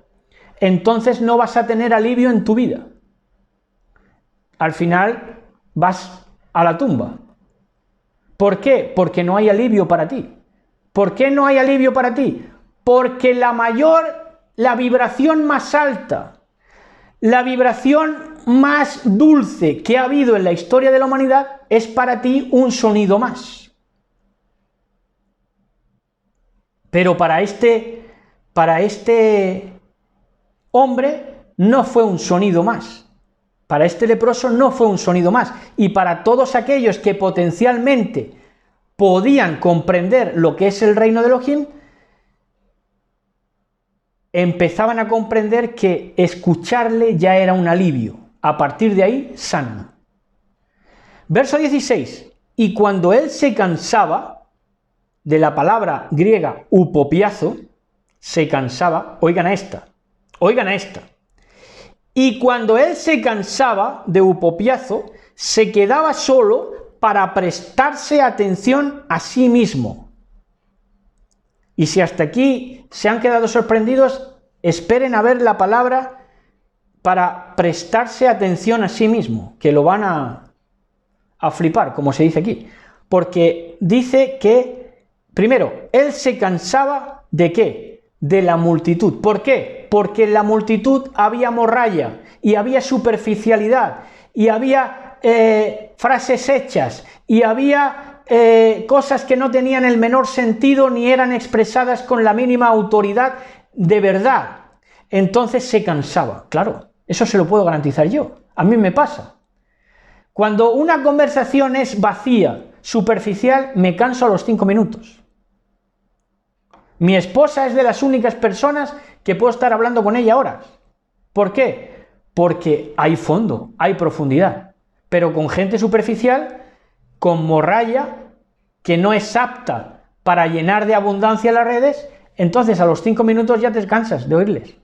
entonces no vas a tener alivio en tu vida. Al final vas a la tumba. ¿Por qué? Porque no hay alivio para ti. ¿Por qué no hay alivio para ti? Porque la vibración más alta, la vibración más dulce que ha habido en la historia de la humanidad es para ti un sonido más. Pero para este hombre no fue un sonido más. Para este leproso no fue un sonido más. Y para todos aquellos que potencialmente podían comprender lo que es el reino de Elohim, empezaban a comprender que escucharle ya era un alivio. A partir de ahí, sanan. Verso 16. Y cuando él se cansaba, de la palabra griega upopiazo, se cansaba, oigan a esta. Y cuando él se cansaba de upopiazo, se quedaba solo para prestarse atención a sí mismo. Y si hasta aquí se han quedado sorprendidos, esperen a ver la palabra para prestarse atención a sí mismo, que lo van a flipar, como se dice aquí. Porque dice que, primero, él se cansaba ¿de qué? De la multitud. ¿Por qué? Porque en la multitud había morralla, y había superficialidad, y había frases hechas, y había cosas que no tenían el menor sentido ni eran expresadas con la mínima autoridad de verdad. Entonces se cansaba. Claro, eso se lo puedo garantizar yo. A mí me pasa. Cuando una conversación es vacía, superficial, me canso a los 5 minutos. Mi esposa es de las únicas personas que puedo estar hablando con ella horas. ¿Por qué? Porque hay fondo, hay profundidad. Pero con gente superficial, con morralla, que no es apta para llenar de abundancia las redes, entonces a los 5 minutos ya te cansas de oírles.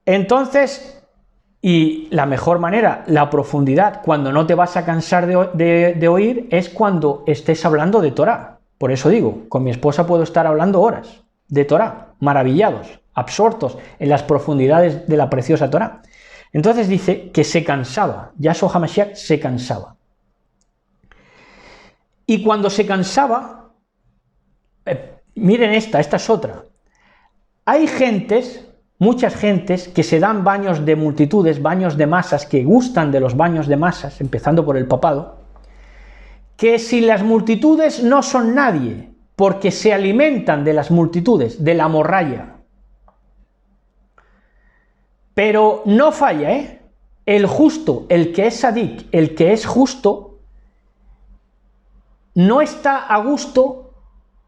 Entonces, y la mejor manera, la profundidad, cuando no te vas a cansar de oír, es cuando estés hablando de Torah. Por eso digo, con mi esposa puedo estar hablando horas de Torah, maravillados, absortos en las profundidades de la preciosa Torah. Entonces dice que se cansaba, Yahshua HaMashiach se cansaba. Y cuando se cansaba, miren esta es otra. Hay muchas gentes que se dan baños de multitudes, baños de masas, que gustan de los baños de masas, empezando por el papado, que si las multitudes no son nadie, porque se alimentan de las multitudes, de la morralla. Pero no falla, el justo, el que es sadik, el que es justo, no está a gusto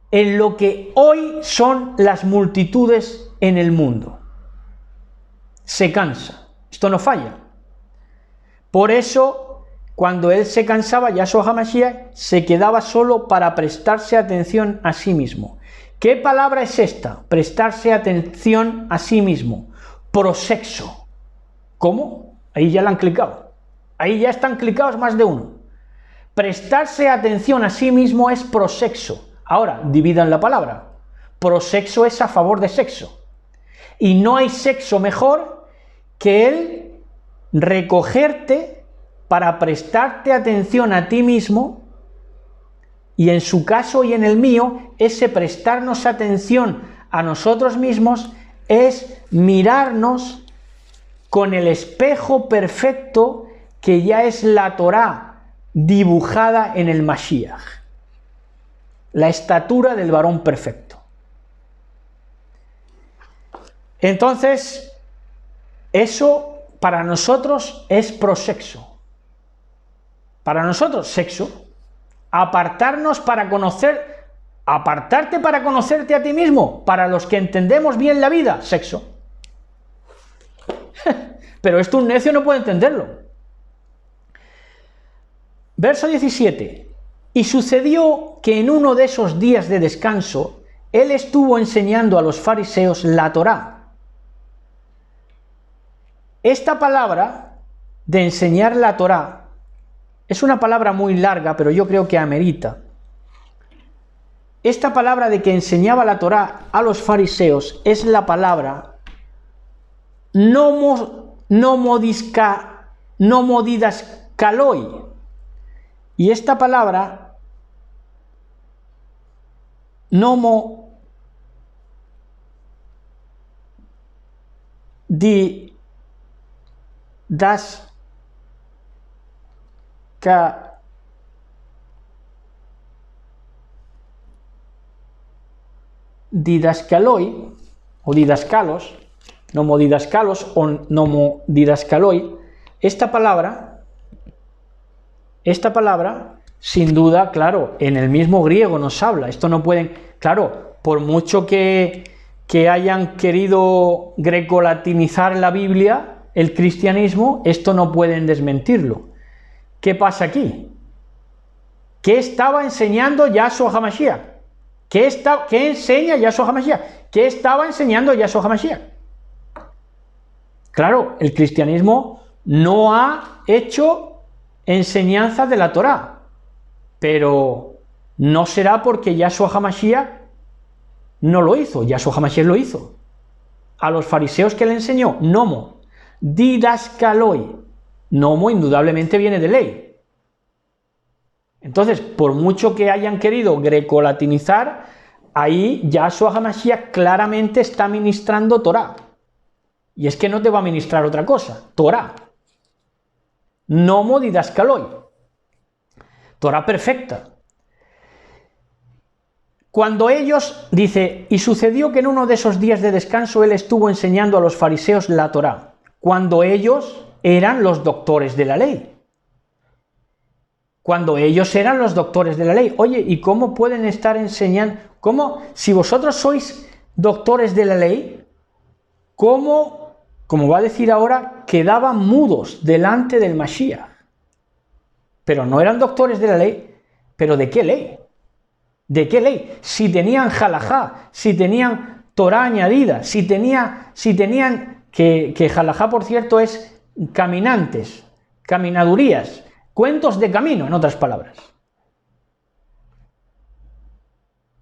en lo que hoy son las multitudes en el mundo. Se cansa, esto no falla. Por eso, cuando él se cansaba, Yahshua HaMashiach se quedaba solo para prestarse atención a sí mismo. ¿Qué palabra es esta? Prestarse atención a sí mismo. Prosexo. ¿Cómo? Ahí ya la han clicado. Ahí ya están clicados más de uno. Prestarse atención a sí mismo es prosexo. Ahora, dividan la palabra. Prosexo es a favor de sexo. Y no hay sexo mejor que el recogerte para prestarte atención a ti mismo, y en su caso y en el mío, ese prestarnos atención a nosotros mismos es mirarnos con el espejo perfecto que ya es la Torá dibujada en el Mashiach, la estatura del varón perfecto. Entonces, eso para nosotros es prosexo. Para nosotros, sexo. Apartarnos para conocer, apartarte para conocerte a ti mismo. Para los que entendemos bien la vida, sexo. Pero esto un necio no puede entenderlo. Verso 17. Y sucedió que en uno de esos días de descanso, él estuvo enseñando a los fariseos la Torá. Esta palabra de enseñar la Torá es una palabra muy larga, pero yo creo que amerita. Esta palabra de que enseñaba la Torá a los fariseos es la palabra nomodidaskaloi. Y esta palabra didaskaloi o didascalos, nomodidascalos o nomodidaskaloi, esta palabra, sin duda, claro, en el mismo griego nos habla. Esto no pueden, claro, por mucho que hayan querido grecolatinizar la Biblia, el cristianismo, esto no pueden desmentirlo. ¿Qué pasa aquí? ¿Qué estaba enseñando Yahshua HaMashiach? ¿Qué enseña Yahshua HaMashiach? ¿Qué estaba enseñando Yahshua HaMashiach? Claro, el cristianismo no ha hecho enseñanza de la Torá, pero no será porque Yahshua HaMashiach no lo hizo. Yahshua HaMashiach lo hizo. A los fariseos que le enseñó, nomo, didaskaloi. Nomo indudablemente viene de ley. Entonces, por mucho que hayan querido grecolatinizar, ahí Yahshua HaMashiach claramente está ministrando Torá. Y es que no te va a ministrar otra cosa, Torá. Nomo didaskaloi. Torá perfecta. Cuando ellos, dice, y sucedió que en uno de esos días de descanso él estuvo enseñando a los fariseos la Torá, cuando ellos eran los doctores de la ley. Cuando ellos eran los doctores de la ley. Oye, ¿y cómo pueden estar enseñando? ¿Cómo? Si vosotros sois doctores de la ley, ¿cómo, como va a decir ahora, quedaban mudos delante del Mashiach? Pero no eran doctores de la ley. ¿Pero de qué ley? ¿De qué ley? Si tenían halajá, si tenían Torá añadida, si tenían que halajá, por cierto, es caminantes, caminadurías, cuentos de camino, en otras palabras.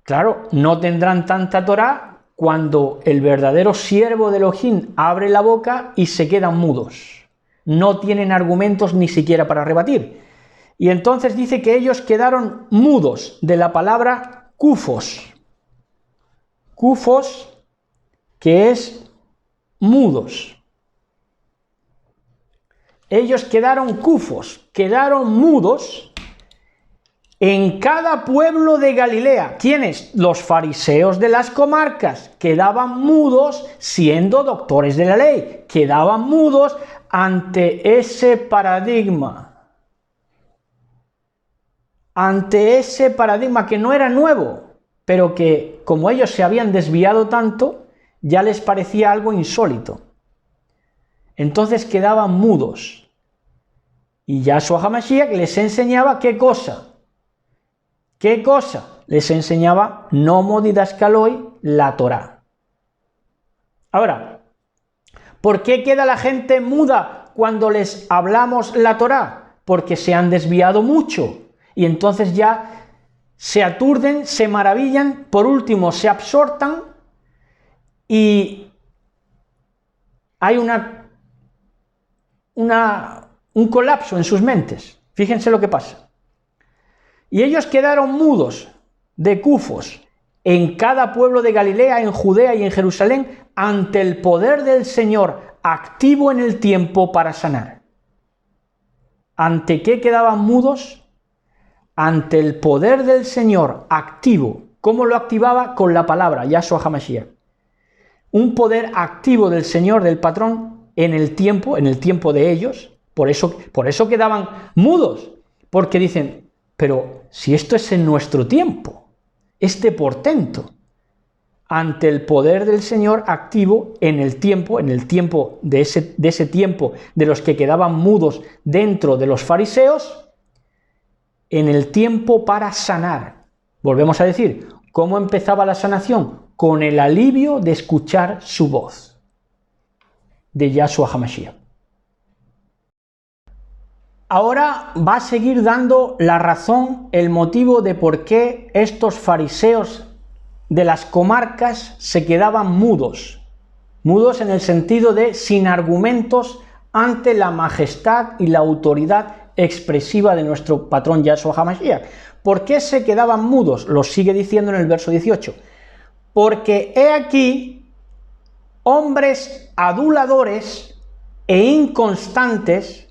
Claro, no tendrán tanta Torá cuando el verdadero siervo de Elohim abre la boca y se quedan mudos. No tienen argumentos ni siquiera para rebatir. Y entonces dice que ellos quedaron mudos, de la palabra kufos. Kufos, que es mudos. Ellos quedaron kufos, quedaron mudos en cada pueblo de Galilea. ¿Quiénes? Los fariseos de las comarcas. Quedaban mudos siendo doctores de la ley. Quedaban mudos ante ese paradigma. Ante ese paradigma que no era nuevo, pero que como ellos se habían desviado tanto, ya les parecía algo insólito. Entonces quedaban mudos. Y Yahshua HaMashiach les enseñaba ¿qué cosa? ¿Qué cosa? Les enseñaba nomo didaskaloi, la Torá. Ahora, ¿por qué queda la gente muda cuando les hablamos la Torá? Porque se han desviado mucho y entonces ya se aturden, se maravillan, por último se absortan y hay un colapso en sus mentes. Fíjense lo que pasa. Y ellos quedaron mudos, de cufos, en cada pueblo de Galilea, en Judea y en Jerusalén, ante el poder del Señor activo en el tiempo para sanar. ¿Ante qué quedaban mudos? Ante el poder del Señor activo. ¿Cómo lo activaba? Con la palabra, Yahshua HaMashiach. Un poder activo del Señor, del patrón, en el tiempo de ellos. Por eso quedaban mudos, porque dicen, pero si esto es en nuestro tiempo, este portento, ante el poder del Señor activo en el tiempo de ese tiempo de los que quedaban mudos dentro de los fariseos, en el tiempo para sanar. Volvemos a decir, ¿cómo empezaba la sanación? Con el alivio de escuchar su voz, de Yahshua HaMashiach. Ahora va a seguir dando la razón, el motivo de por qué estos fariseos de las comarcas se quedaban mudos. Mudos en el sentido de sin argumentos ante la majestad y la autoridad expresiva de nuestro patrón Yahshua HaMashiach. ¿Por qué se quedaban mudos? Lo sigue diciendo en el verso 18. Porque he aquí hombres aduladores e inconstantes.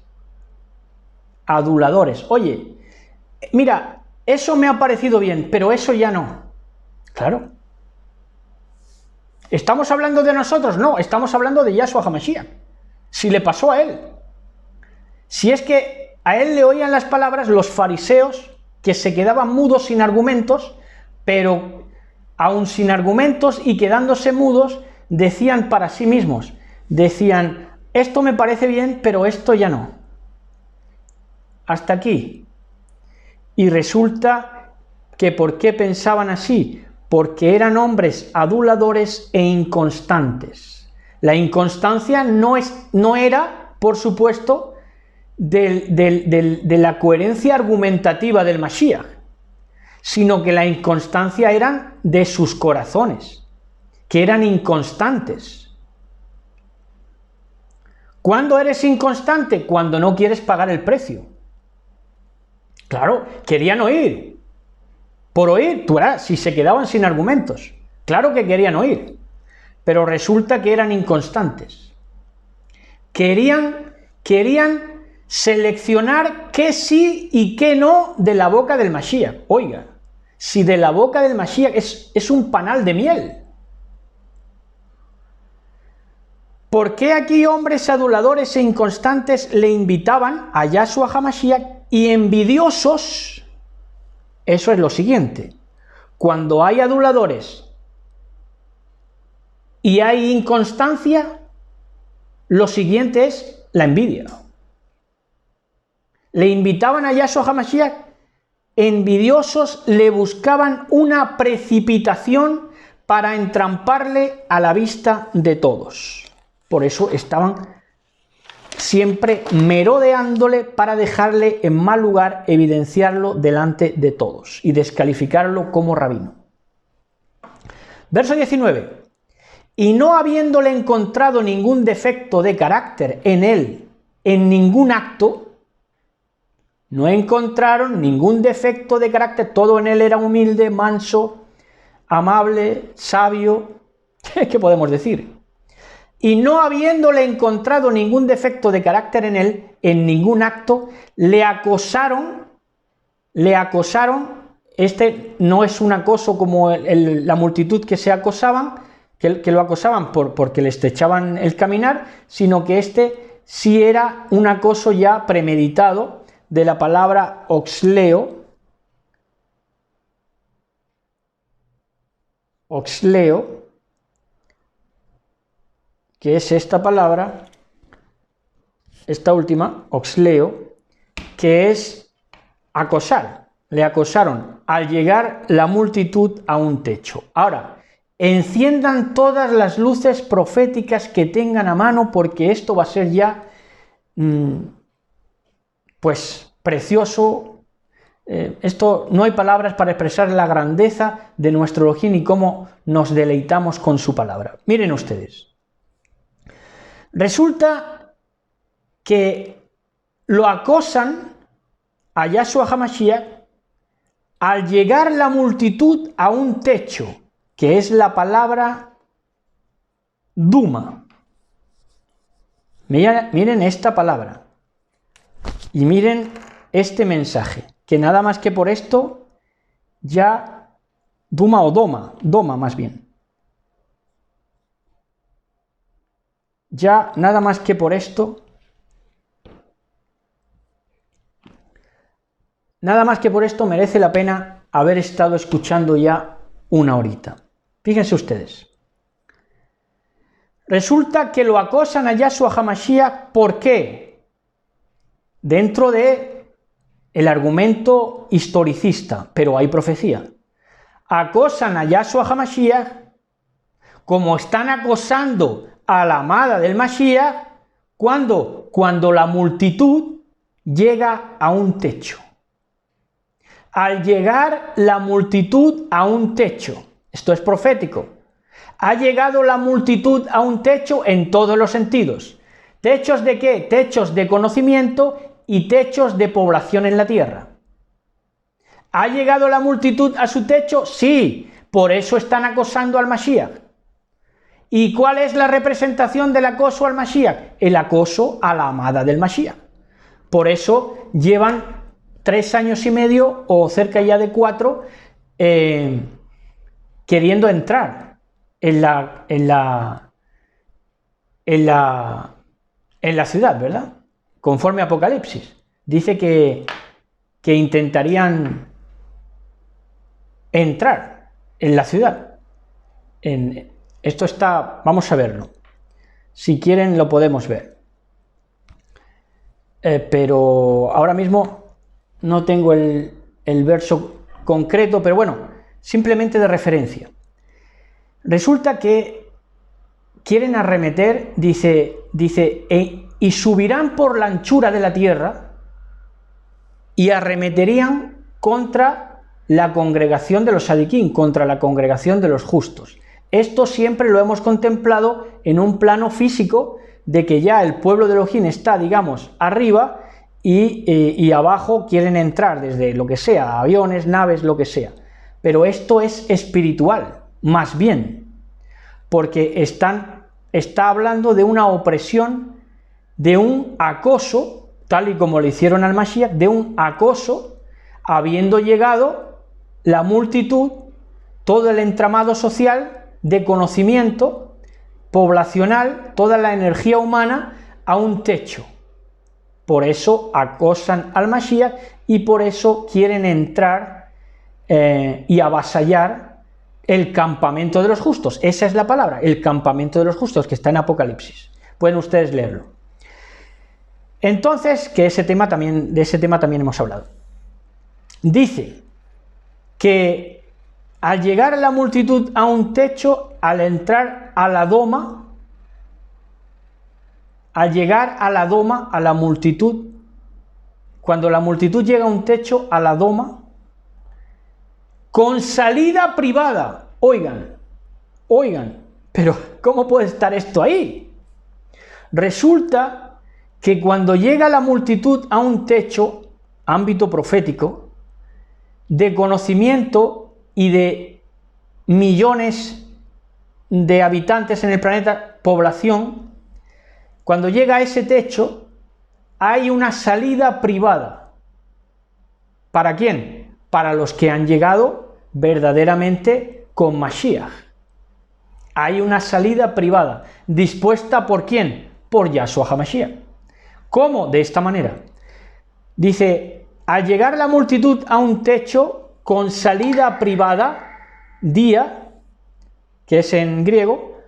Aduladores. Oye, mira, eso me ha parecido bien, pero eso ya no. Claro. ¿Estamos hablando de nosotros? No, estamos hablando de Yahshua HaMashiach. Si le pasó a él. Si es que a él le oían las palabras los fariseos que se quedaban mudos sin argumentos, pero aun sin argumentos y quedándose mudos, decían para sí mismos, decían, esto me parece bien, pero esto ya no. Hasta aquí. Y resulta que ¿por qué pensaban así? Porque eran hombres aduladores e inconstantes. La inconstancia no era, por supuesto, de la coherencia argumentativa del Mashiach, sino que la inconstancia eran de sus corazones, que eran inconstantes. ¿Cuándo eres inconstante? Cuando no quieres pagar el precio. Claro, querían oír. Por oír, tú verás, si se quedaban sin argumentos. Claro que querían oír, pero resulta que eran inconstantes. Querían seleccionar qué sí y qué no de la boca del Mashiach. Oiga, si de la boca del Mashiach es un panal de miel. ¿Por qué aquí hombres aduladores e inconstantes le invitaban a Yahshua HaMashiach y envidiosos? Eso es lo siguiente. Cuando hay aduladores y hay inconstancia, lo siguiente es la envidia. Le invitaban a Yahshua HaMashiach, envidiosos le buscaban una precipitación para entramparle a la vista de todos. Por eso estaban siempre merodeándole para dejarle en mal lugar, evidenciarlo delante de todos y descalificarlo como rabino. Verso 19. Y no habiéndole encontrado ningún defecto de carácter en él, en ningún acto, no encontraron ningún defecto de carácter, todo en él era humilde, manso, amable, sabio, ¿qué podemos decir? Y no habiéndole encontrado ningún defecto de carácter en él, en ningún acto, le acosaron, este no es un acoso como la multitud que se acosaban, que lo acosaban porque le estrechaban el caminar, sino que este sí era un acoso ya premeditado, de la palabra oxleo, que es esta palabra, esta última, oxleo, que es acosar. Le acosaron al llegar la multitud a un techo. Ahora, enciendan todas las luces proféticas que tengan a mano, porque esto va a ser ya pues precioso. Esto no hay palabras para expresar la grandeza de nuestro Elohim y cómo nos deleitamos con su palabra. Miren ustedes. Resulta que lo acosan a Yahshua HaMashiach al llegar la multitud a un techo, que es la palabra Duma. Miren esta palabra y miren este mensaje, que nada más que por esto ya Duma o Doma más bien. Ya nada más que por esto, merece la pena haber estado escuchando ya una horita. Fíjense ustedes. Resulta que lo acosan a Yahshua HaMashiach, ¿por qué? Dentro de el argumento historicista, pero hay profecía. Acosan a Yahshua HaMashiach como están acosando a la amada del Mashiach cuando la multitud llega a un techo. Al llegar la multitud a un techo, esto es profético, ha llegado la multitud a un techo en todos los sentidos. ¿Techos de qué? Techos de conocimiento y techos de población en la tierra. ¿Ha llegado la multitud a su techo? Sí, por eso están acosando al Mashiach. ¿Y cuál es la representación del acoso al Mashiach? El acoso a la amada del Mashiach. Por eso llevan 3 años y medio o cerca ya de 4 queriendo entrar en la ciudad, ¿verdad? Conforme a Apocalipsis. Dice que intentarían entrar en la ciudad. Esto está, vamos a verlo. Si quieren lo podemos ver. Pero ahora mismo no tengo el verso concreto, pero bueno, simplemente de referencia. Resulta que quieren arremeter, dice, y subirán por la anchura de la tierra y arremeterían contra la congregación de los sadiquín, contra la congregación de los justos. Esto siempre lo hemos contemplado en un plano físico, de que ya el pueblo de Elohim está, digamos, arriba y abajo quieren entrar desde lo que sea, aviones, naves, lo que sea. Pero esto es espiritual, más bien, porque está hablando de una opresión, de un acoso, tal y como le hicieron al Mashiach, de un acoso, habiendo llegado la multitud, todo el entramado social de conocimiento poblacional, toda la energía humana a un techo. Por eso acosan al Mashiach y por eso quieren entrar y avasallar el campamento de los justos. Esa es la palabra, el campamento de los justos, que está en Apocalipsis. Pueden ustedes leerlo. Entonces, de ese tema también hemos hablado. Dice que al llegar la multitud a un techo, al entrar a la doma, al llegar a la doma, a la multitud, cuando la multitud llega a un techo, a la doma, con salida privada, oigan, pero ¿cómo puede estar esto ahí? Resulta que cuando llega la multitud a un techo, ámbito profético, de conocimiento y de millones de habitantes en el planeta, población, cuando llega a ese techo, hay una salida privada. ¿Para quién? Para los que han llegado verdaderamente con Mashiach. Hay una salida privada, dispuesta ¿por quién? Por Yahshua HaMashiach. ¿Cómo? De esta manera. Dice, al llegar la multitud a un techo con salida privada, día, que es en griego,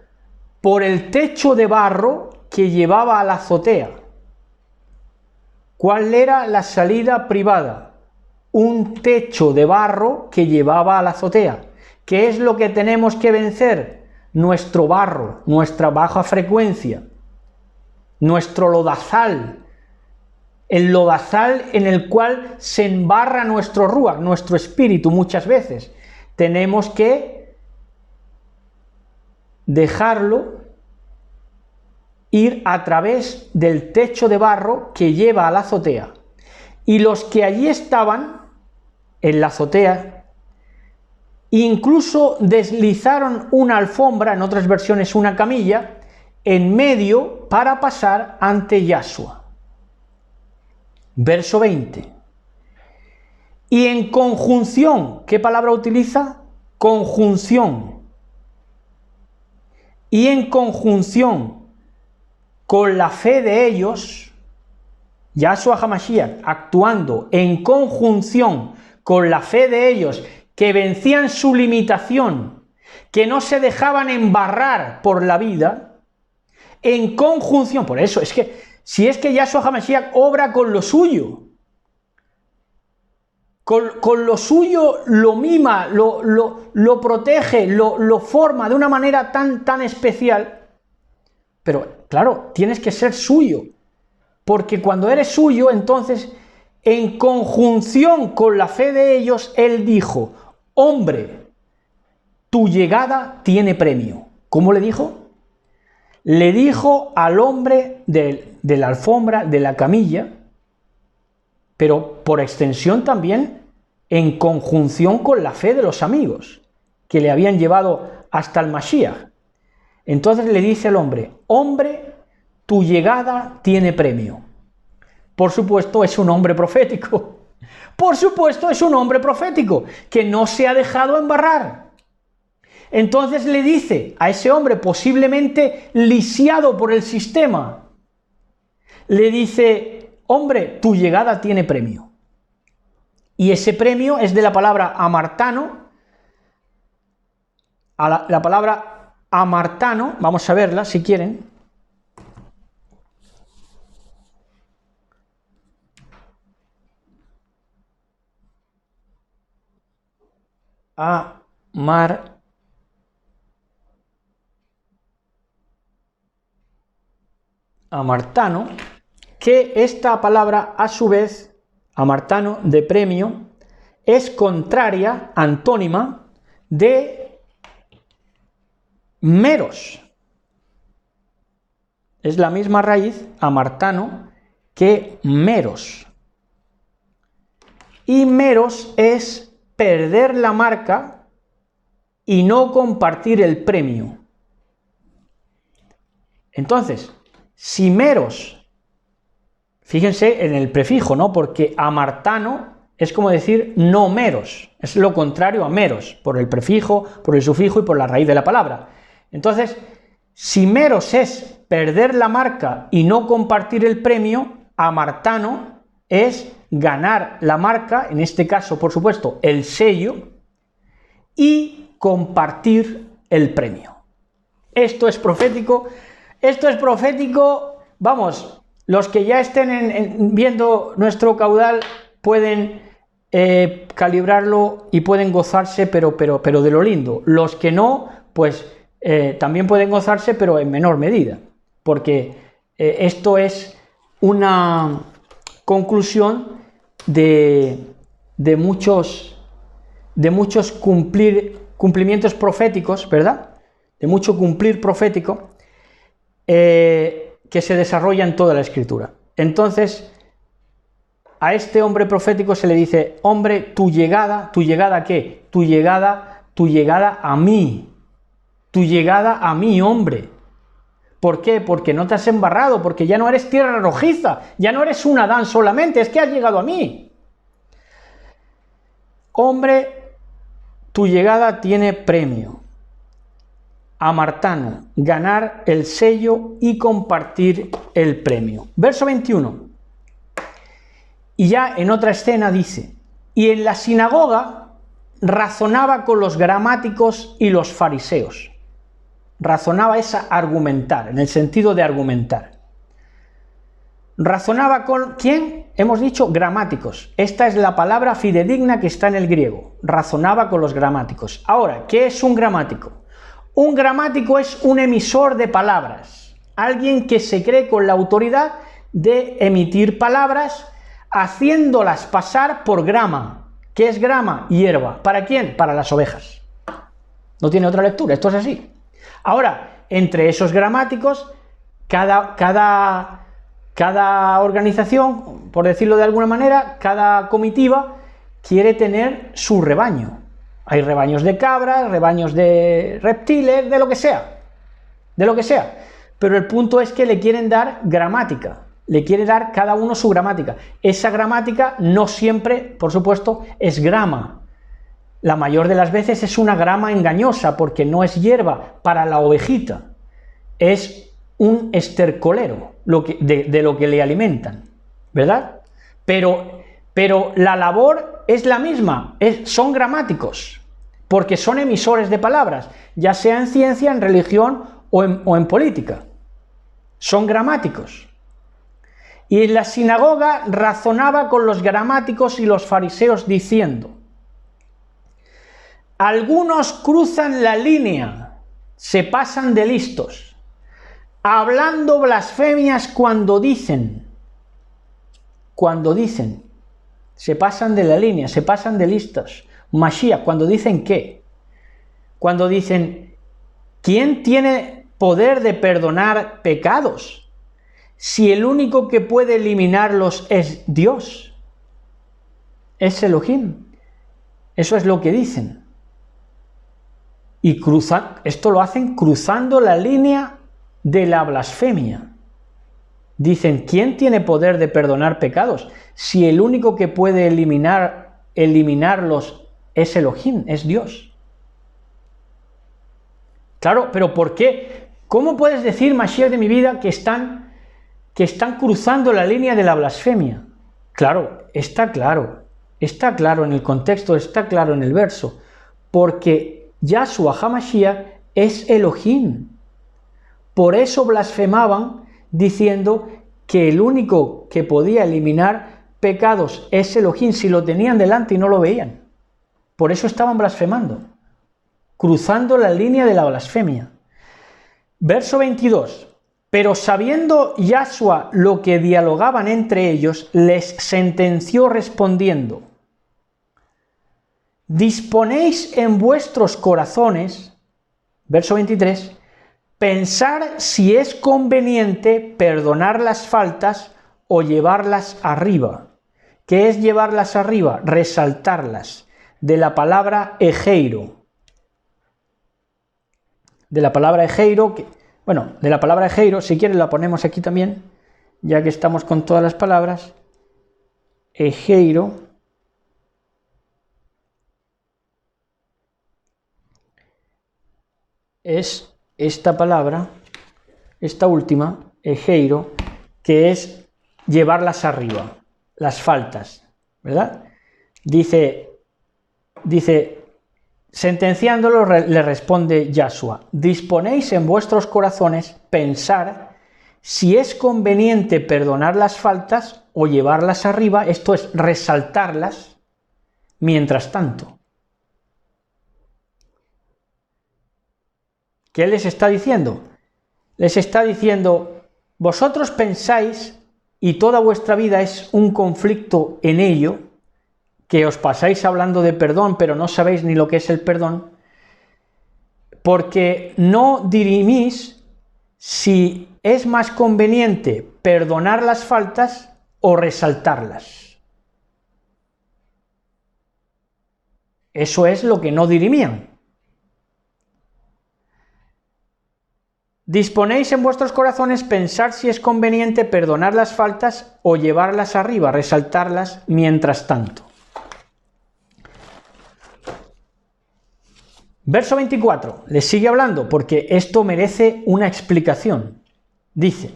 por el techo de barro que llevaba a la azotea. ¿Cuál era la salida privada? Un techo de barro que llevaba a la azotea. ¿Qué es lo que tenemos que vencer? Nuestro barro, nuestra baja frecuencia, nuestro lodazal, el lodazal en el cual se embarra nuestro ruach, nuestro espíritu muchas veces. Tenemos que dejarlo ir a través del techo de barro que lleva a la azotea. Y los que allí estaban, en la azotea, incluso deslizaron una alfombra, en otras versiones una camilla, en medio para pasar ante Yahshua. Verso 20. Y en conjunción, ¿qué palabra utiliza? Conjunción. Y en conjunción con la fe de ellos, Yahshua HaMashiach actuando en conjunción con la fe de ellos, que vencían su limitación, que no se dejaban embarrar por la vida, en conjunción, por eso, es que, si es que Yahshua HaMashiach obra con lo suyo, con lo suyo lo mima, lo protege, lo forma de una manera tan especial, pero claro, tienes que ser suyo, porque cuando eres suyo, entonces, en conjunción con la fe de ellos, él dijo, hombre, tu llegada tiene premio. ¿Cómo le dijo? Le dijo al hombre de la alfombra, de la camilla, pero por extensión también en conjunción con la fe de los amigos que le habían llevado hasta el Mashiach. Entonces le dice al hombre, hombre, tu llegada tiene premio. Por supuesto es un hombre profético, por supuesto es un hombre profético que no se ha dejado embarrar. Entonces le dice a ese hombre posiblemente lisiado por el sistema, le dice, hombre, tu llegada tiene premio. Y ese premio es de la palabra amartano, la palabra amartano, vamos a verla si quieren. Amartano, que esta palabra a su vez, amartano de premio, es contraria, antónima de meros. Es la misma raíz, amartano, que meros. Y meros es perder la marca y no compartir el premio. Entonces, si meros, fíjense en el prefijo, ¿no? Porque amartano es como decir no meros, es lo contrario a meros, por el prefijo, por el sufijo y por la raíz de la palabra. Entonces, si meros es perder la marca y no compartir el premio, amartano es ganar la marca, en este caso, por supuesto, el sello, y compartir el premio. Esto es profético. Esto es profético, vamos, los que ya estén viendo nuestro caudal pueden calibrarlo y pueden gozarse, pero de lo lindo. Los que no, pues también pueden gozarse, pero en menor medida, porque esto es una conclusión de muchos cumplimientos proféticos, ¿verdad? De mucho cumplir profético, que se desarrolla en toda la Escritura. Entonces, a este hombre profético se le dice, hombre, ¿tu llegada qué? Tu llegada a mí, hombre. ¿Por qué? Porque no te has embarrado, porque ya no eres tierra rojiza, ya no eres un Adán solamente, es que has llegado a mí. Hombre, tu llegada tiene premio. Amartano, ganar el sello y compartir el premio. Verso 21. Y ya en otra escena dice, y en la sinagoga razonaba con los gramáticos y los fariseos. Razonaba es argumentar, en el sentido de argumentar. Razonaba con, ¿quién? Hemos dicho gramáticos. Esta es la palabra fidedigna que está en el griego. Razonaba con los gramáticos. Ahora, ¿qué es un gramático? Un gramático es un emisor de palabras, alguien que se cree con la autoridad de emitir palabras haciéndolas pasar por grama. ¿Qué es grama? Hierba. ¿Para quién? Para las ovejas. No tiene otra lectura, esto es así. Ahora, entre esos gramáticos, cada organización, por decirlo de alguna manera, cada comitiva quiere tener su rebaño. Hay rebaños de cabras, rebaños de reptiles, de lo que sea. Pero el punto es que le quieren dar gramática. Le quiere dar cada uno su gramática. Esa gramática no siempre, por supuesto, es grama. La mayor de las veces es una grama engañosa, porque no es hierba para la ovejita. Es un estercolero de lo que le alimentan, ¿verdad? Pero la labor es la misma, son gramáticos, porque son emisores de palabras, ya sea en ciencia, en religión o en política. Son gramáticos. Y en la sinagoga razonaba con los gramáticos y los fariseos diciendo: algunos cruzan la línea, se pasan de listos, hablando blasfemias cuando dicen, se pasan de la línea, se pasan de listos. Mashiach, cuando dicen ¿qué? Cuando dicen, ¿quién tiene poder de perdonar pecados? Si el único que puede eliminarlos es Dios, es Elohim. Eso es lo que dicen. Y esto lo hacen cruzando la línea de la blasfemia. Dicen, ¿quién tiene poder de perdonar pecados? Si el único que puede eliminarlos es Elohim, es Dios. Claro, pero ¿por qué? ¿Cómo puedes decir, Mashiach de mi vida, que están cruzando la línea de la blasfemia? Claro, está claro en el contexto, está claro en el verso, porque Yahshua HaMashiach es Elohim. Por eso blasfemaban diciendo que el único que podía eliminar pecados es Elohim, si lo tenían delante y no lo veían. Por eso estaban blasfemando, cruzando la línea de la blasfemia. Verso 22. Pero sabiendo Yahshua lo que dialogaban entre ellos, les sentenció respondiendo: disponéis en vuestros corazones, verso 23, pensar si es conveniente perdonar las faltas o llevarlas arriba. ¿Qué es llevarlas arriba? Resaltarlas. De la palabra ejeiro. De la palabra ejeiro, si quieres la ponemos aquí también, ya que estamos con todas las palabras. Ejeiro es esta palabra, esta última, ejeiro, que es llevarlas arriba, las faltas, ¿verdad? Dice, sentenciándolo, le responde Yahshua: disponéis en vuestros corazones pensar si es conveniente perdonar las faltas o llevarlas arriba, esto es, resaltarlas, mientras tanto. ¿Qué les está diciendo? Les está diciendo, vosotros pensáis, y toda vuestra vida es un conflicto en ello, que os pasáis hablando de perdón, pero no sabéis ni lo que es el perdón, porque no dirimís si es más conveniente perdonar las faltas o resaltarlas. Eso es lo que no dirimían. Disponéis en vuestros corazones pensar si es conveniente perdonar las faltas o llevarlas arriba, resaltarlas mientras tanto. Verso 24, les sigue hablando porque esto merece una explicación. Dice: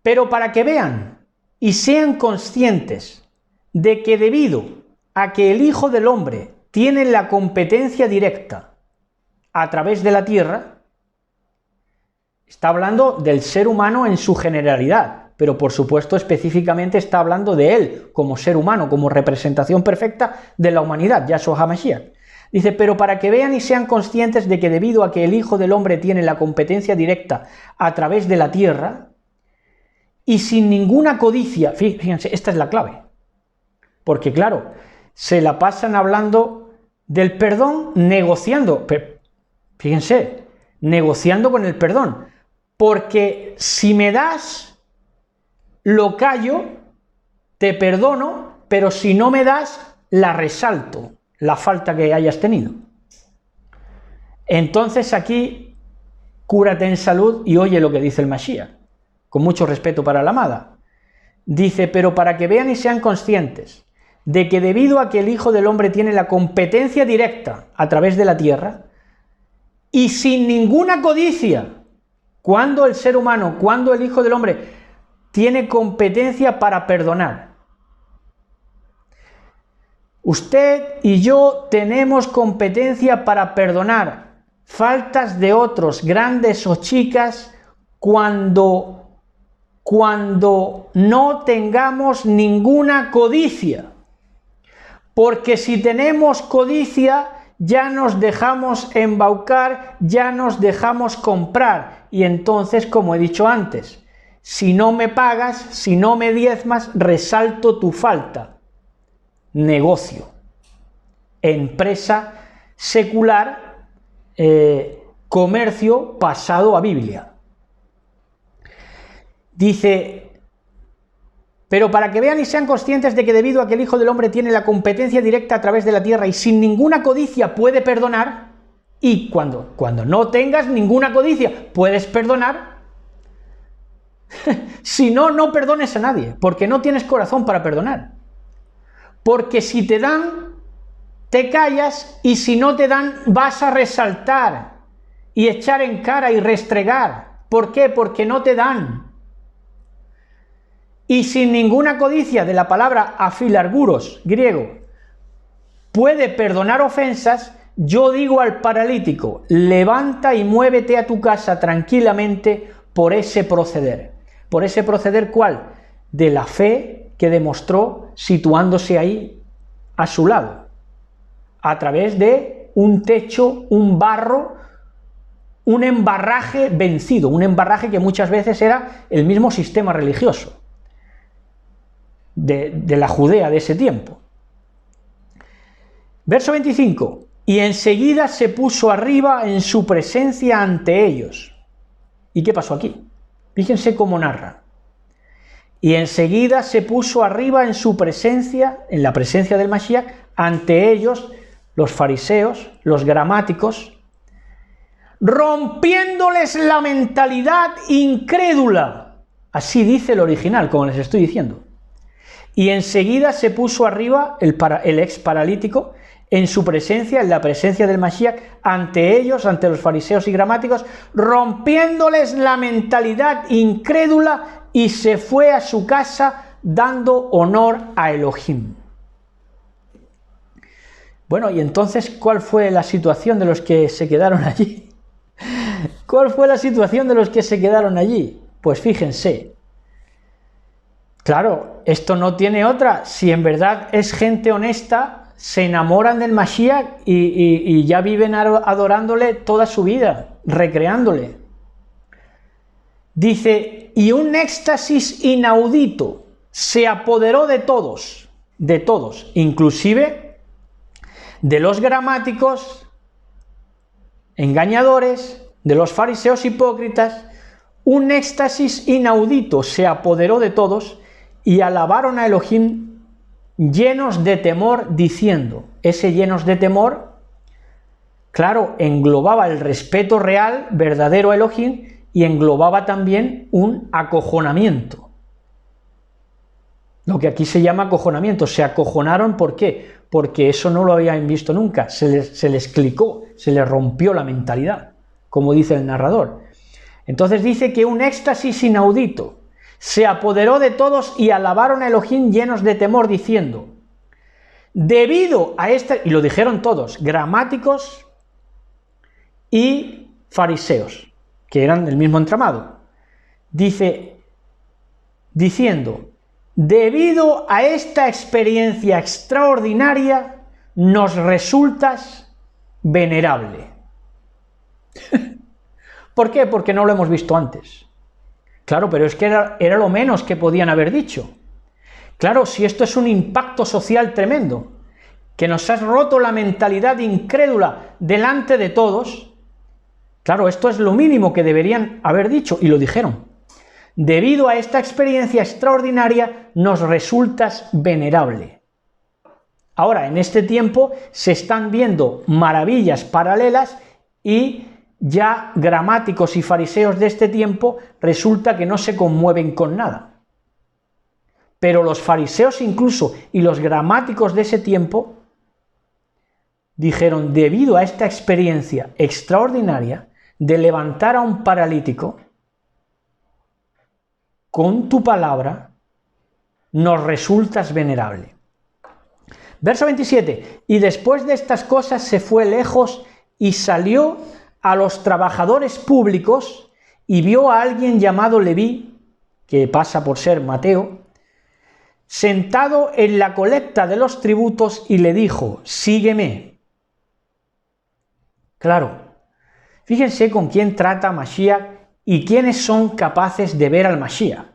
pero para que vean y sean conscientes de que debido a que el Hijo del Hombre tiene la competencia directa a través de la tierra, está hablando del ser humano en su generalidad, pero por supuesto específicamente está hablando de él como ser humano, como representación perfecta de la humanidad, Yahshua HaMashiach. Dice, pero para que vean y sean conscientes de que debido a que el Hijo del Hombre tiene la competencia directa a través de la tierra, y sin ninguna codicia. Fíjense, esta es la clave. Porque claro, se la pasan hablando del perdón, negociando. Fíjense, negociando con el perdón. Porque si me das, lo callo, te perdono, pero si no me das, la resalto, la falta que hayas tenido. Entonces aquí, cúrate en salud y oye lo que dice el Mashiach, con mucho respeto para la amada. Dice, pero para que vean y sean conscientes de que debido a que el Hijo del Hombre tiene la competencia directa a través de la tierra, y sin ninguna codicia, cuando el ser humano, cuando el Hijo del Hombre tiene competencia para perdonar. Usted y yo tenemos competencia para perdonar faltas de otros, grandes o chicas, cuando no tengamos ninguna codicia. Porque si tenemos codicia, ya nos dejamos embaucar, ya nos dejamos comprar. Y entonces, como he dicho antes, si no me pagas, si no me diezmas, resalto tu falta. Negocio, empresa secular, comercio pasado a Biblia. Dice, pero para que vean y sean conscientes de que debido a que el Hijo del Hombre tiene la competencia directa a través de la tierra y sin ninguna codicia puede perdonar, y cuando no tengas ninguna codicia puedes perdonar, si no, no perdones a nadie, porque no tienes corazón para perdonar. Porque si te dan, te callas, y si no te dan, vas a resaltar y echar en cara y restregar. ¿Por qué? Porque no te dan. Y sin ninguna codicia, de la palabra afilarguros, griego, puede perdonar ofensas, yo digo al paralítico, levanta y muévete a tu casa tranquilamente por ese proceder. ¿Por ese proceder cuál? De la fe que demostró situándose ahí a su lado, a través de un techo, un barro, un embarraje vencido, un embarraje que muchas veces era el mismo sistema religioso de la Judea de ese tiempo. Verso 25, y enseguida se puso arriba en su presencia ante ellos. ¿Y qué pasó aquí? Fíjense cómo narra. Y enseguida se puso arriba en su presencia, en la presencia del Mashiach, ante ellos, los fariseos, los gramáticos, rompiéndoles la mentalidad incrédula. Así dice el original, como les estoy diciendo. Y enseguida se puso arriba el ex paralítico en su presencia, en la presencia del Mashiach, ante ellos, ante los fariseos y gramáticos, rompiéndoles la mentalidad incrédula, y se fue a su casa dando honor a Elohim. Bueno, y entonces, ¿cuál fue la situación de los que se quedaron allí? ¿Cuál fue la situación de los que se quedaron allí? Pues fíjense. Claro, esto no tiene otra. Si en verdad es gente honesta, se enamoran del Mashiach y ya viven adorándole toda su vida, recreándole. Dice, y un éxtasis inaudito se apoderó de todos, inclusive de los gramáticos, engañadores, de los fariseos hipócritas. Un éxtasis inaudito se apoderó de todos y alabaron a Elohim llenos de temor, diciendo, ese llenos de temor, claro, englobaba el respeto real, verdadero a Elohim, y englobaba también un acojonamiento. Lo que aquí se llama acojonamiento. Se acojonaron, ¿por qué? Porque eso no lo habían visto nunca. Se les clicó, se les rompió la mentalidad, como dice el narrador. Entonces dice que un éxtasis inaudito se apoderó de todos y alabaron a Elohim llenos de temor, diciendo, debido a esta, y lo dijeron todos, gramáticos y fariseos, que eran del mismo entramado, diciendo, debido a esta experiencia extraordinaria, nos resultas venerable. ¿Por qué? Porque no lo hemos visto antes. Claro, pero es que era lo menos que podían haber dicho. Claro, si esto es un impacto social tremendo, que nos has roto la mentalidad incrédula delante de todos, claro, esto es lo mínimo que deberían haber dicho, y lo dijeron. Debido a esta experiencia extraordinaria, nos resultas venerable. Ahora, en este tiempo, se están viendo maravillas paralelas y ya gramáticos y fariseos de este tiempo resulta que no se conmueven con nada. Pero los fariseos incluso y los gramáticos de ese tiempo dijeron, debido a esta experiencia extraordinaria de levantar a un paralítico, con tu palabra nos resultas venerable. Verso 27, y después de estas cosas se fue lejos y salió a los trabajadores públicos y vio a alguien llamado Leví, que pasa por ser Mateo, sentado en la colecta de los tributos y le dijo, sígueme. Claro, fíjense con quién trata Mashiach y quiénes son capaces de ver al Mashiach.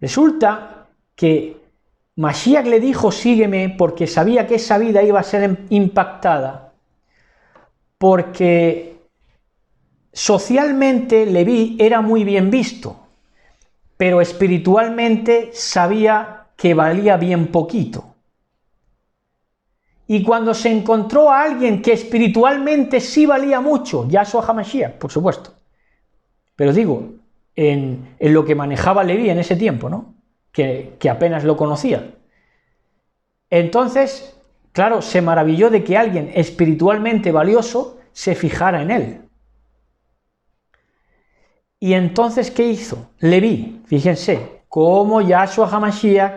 Resulta que Mashiach le dijo sígueme porque sabía que esa vida iba a ser impactada, porque socialmente Leví era muy bien visto, pero espiritualmente sabía que valía bien poquito. Y cuando se encontró a alguien que espiritualmente sí valía mucho, Yahshua HaMashiach, por supuesto, pero digo, en lo que manejaba Leví en ese tiempo, ¿no? Que apenas lo conocía. Entonces, claro, se maravilló de que alguien espiritualmente valioso se fijara en él. Y entonces, ¿qué hizo? Leví, fíjense, cómo Yahshua HaMashiach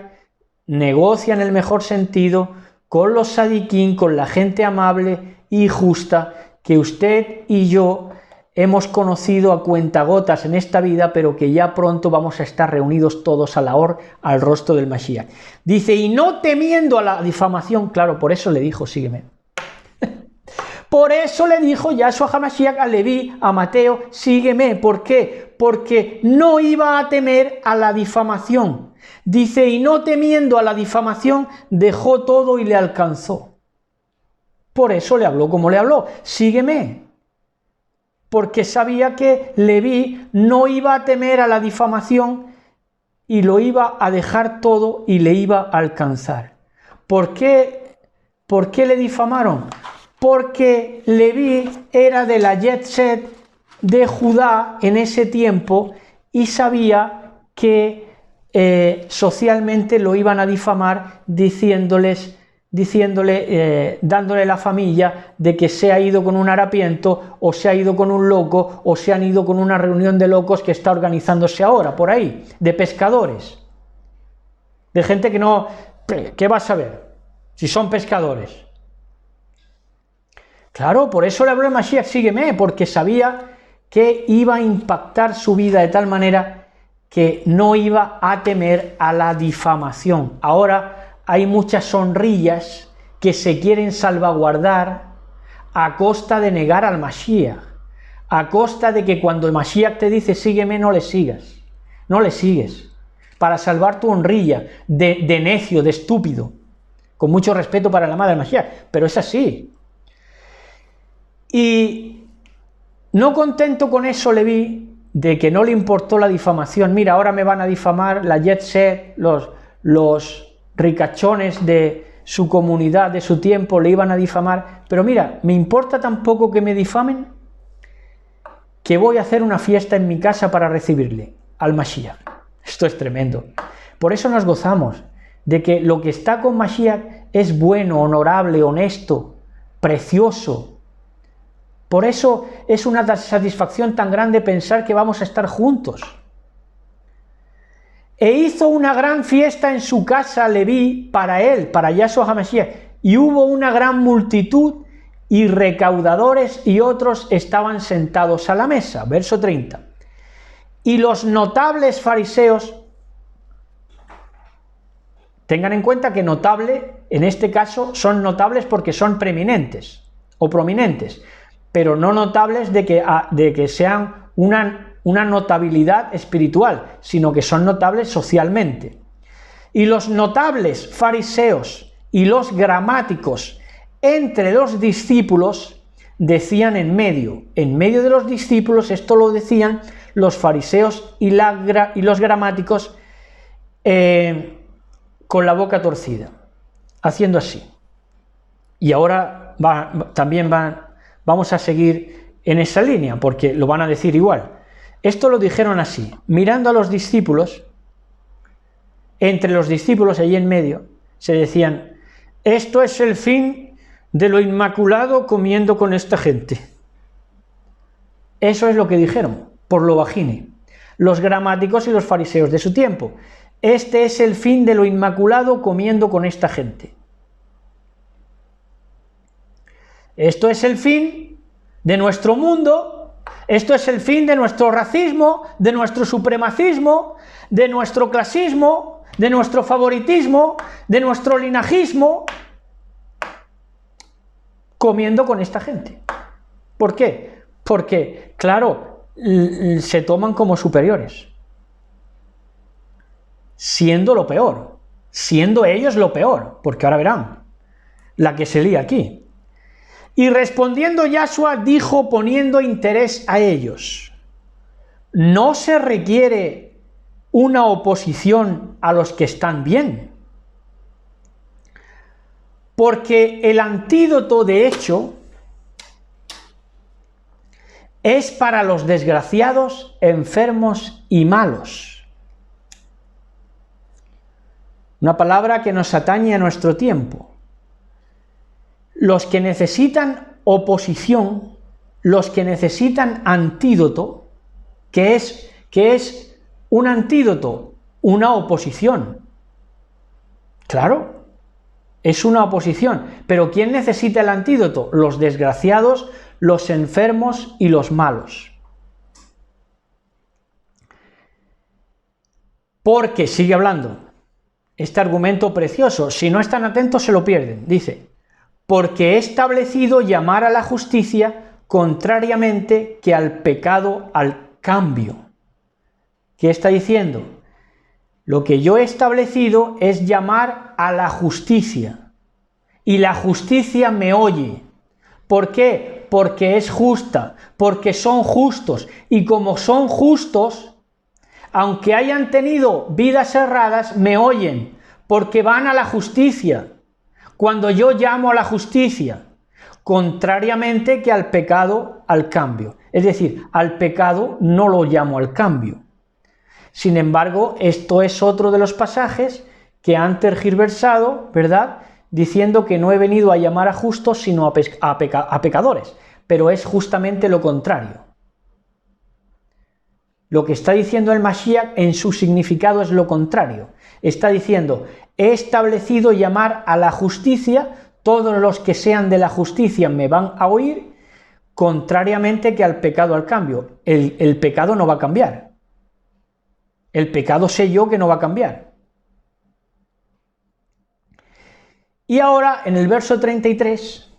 negocia en el mejor sentido con los sadiquín, con la gente amable y justa que usted y yo hemos conocido a cuentagotas en esta vida, pero que ya pronto vamos a estar reunidos todos a la hora, al rostro del Mashiach. Dice, y no temiendo a la difamación, claro, por eso le dijo, sígueme. Por eso le dijo Yahshua HaMashiach a Leví, a Mateo, sígueme. ¿Por qué? Porque no iba a temer a la difamación. Dice, y no temiendo a la difamación, dejó todo y le alcanzó. Por eso le habló como le habló, sígueme. Porque sabía que Leví no iba a temer a la difamación y lo iba a dejar todo y le iba a alcanzar. ¿Por qué le difamaron? Porque Leví era de la jet set de Judá en ese tiempo y sabía que socialmente lo iban a difamar dándole la familia de que se ha ido con un harapiento o se ha ido con un loco o se han ido con una reunión de locos que está organizándose ahora por ahí, de pescadores, de gente que no, ¿qué vas a ver si son pescadores? Claro, por eso le habló el Mashiach, sígueme, porque sabía que iba a impactar su vida de tal manera que no iba a temer a la difamación. Ahora hay muchas sonrillas que se quieren salvaguardar a costa de negar al Mashiach, a costa de que cuando el Mashiach te dice sígueme, no le sigas, no le sigues, para salvar tu honrilla de necio, de estúpido, con mucho respeto para la madre del Mashiach, pero es así. Y no contento con eso, Leví, de que no le importó la difamación, mira, ahora me van a difamar la jet set, los ricachones de su comunidad, de su tiempo, le iban a difamar, pero mira, me importa tan poco que me difamen, que voy a hacer una fiesta en mi casa para recibirle al Mashiach. Esto es tremendo. Por eso nos gozamos de que lo que está con Mashiach es bueno, honorable, honesto, precioso. Por eso es una satisfacción tan grande pensar que vamos a estar juntos. E hizo una gran fiesta en su casa Leví para él, para Yahshua HaMashiach, y hubo una gran multitud y recaudadores y otros estaban sentados a la mesa. Verso 30. Y los notables fariseos, tengan en cuenta que notable, en este caso, son notables porque son preeminentes o prominentes, pero no notables de que sean una una notabilidad espiritual, sino que son notables socialmente. Y los notables fariseos y los gramáticos entre los discípulos decían en medio de los discípulos, esto lo decían los fariseos y los gramáticos con la boca torcida, haciendo así. Y ahora vamos a seguir en esa línea, porque lo van a decir igual. Esto lo dijeron así, mirando a los discípulos, entre los discípulos allí en medio, se decían, esto es el fin de lo inmaculado comiendo con esta gente. Eso es lo que dijeron, por lo bajini, los gramáticos y los fariseos de su tiempo. Este es el fin de lo inmaculado comiendo con esta gente. Esto es el fin de nuestro mundo, esto es el fin de nuestro racismo, de nuestro supremacismo, de nuestro clasismo, de nuestro favoritismo, de nuestro linajismo, comiendo con esta gente. ¿Por qué? Porque, claro, se toman como superiores, siendo lo peor, siendo ellos lo peor, porque ahora verán la que se lía aquí. Y respondiendo Yahshua dijo poniendo interés a ellos, no se requiere una oposición a los que están bien, porque el antídoto de hecho es para los desgraciados, enfermos y malos. Una palabra que nos atañe a nuestro tiempo. Los que necesitan oposición, los que necesitan antídoto, ¿qué es un antídoto? Una oposición. Claro, es una oposición. Pero ¿quién necesita el antídoto? Los desgraciados, los enfermos y los malos. Porque, sigue hablando, este argumento precioso, si no están atentos se lo pierden, dice, porque he establecido llamar a la justicia contrariamente que al pecado al cambio. ¿Qué está diciendo? Lo que yo he establecido es llamar a la justicia, y la justicia me oye. ¿Por qué? Porque es justa, porque son justos, y como son justos, aunque hayan tenido vidas erradas, me oyen, porque van a la justicia. Cuando yo llamo a la justicia, contrariamente que al pecado al cambio. Es decir, al pecado no lo llamo al cambio. Sin embargo, esto es otro de los pasajes que han tergiversado, ¿verdad?, diciendo que no he venido a llamar a justos, sino a pecadores. Pero es justamente lo contrario. Lo que está diciendo el Mashiach en su significado es lo contrario. Está diciendo, he establecido llamar a la justicia, todos los que sean de la justicia me van a oír, contrariamente que al pecado al cambio. El pecado no va a cambiar. El pecado sé yo que no va a cambiar. Y ahora en el verso 33,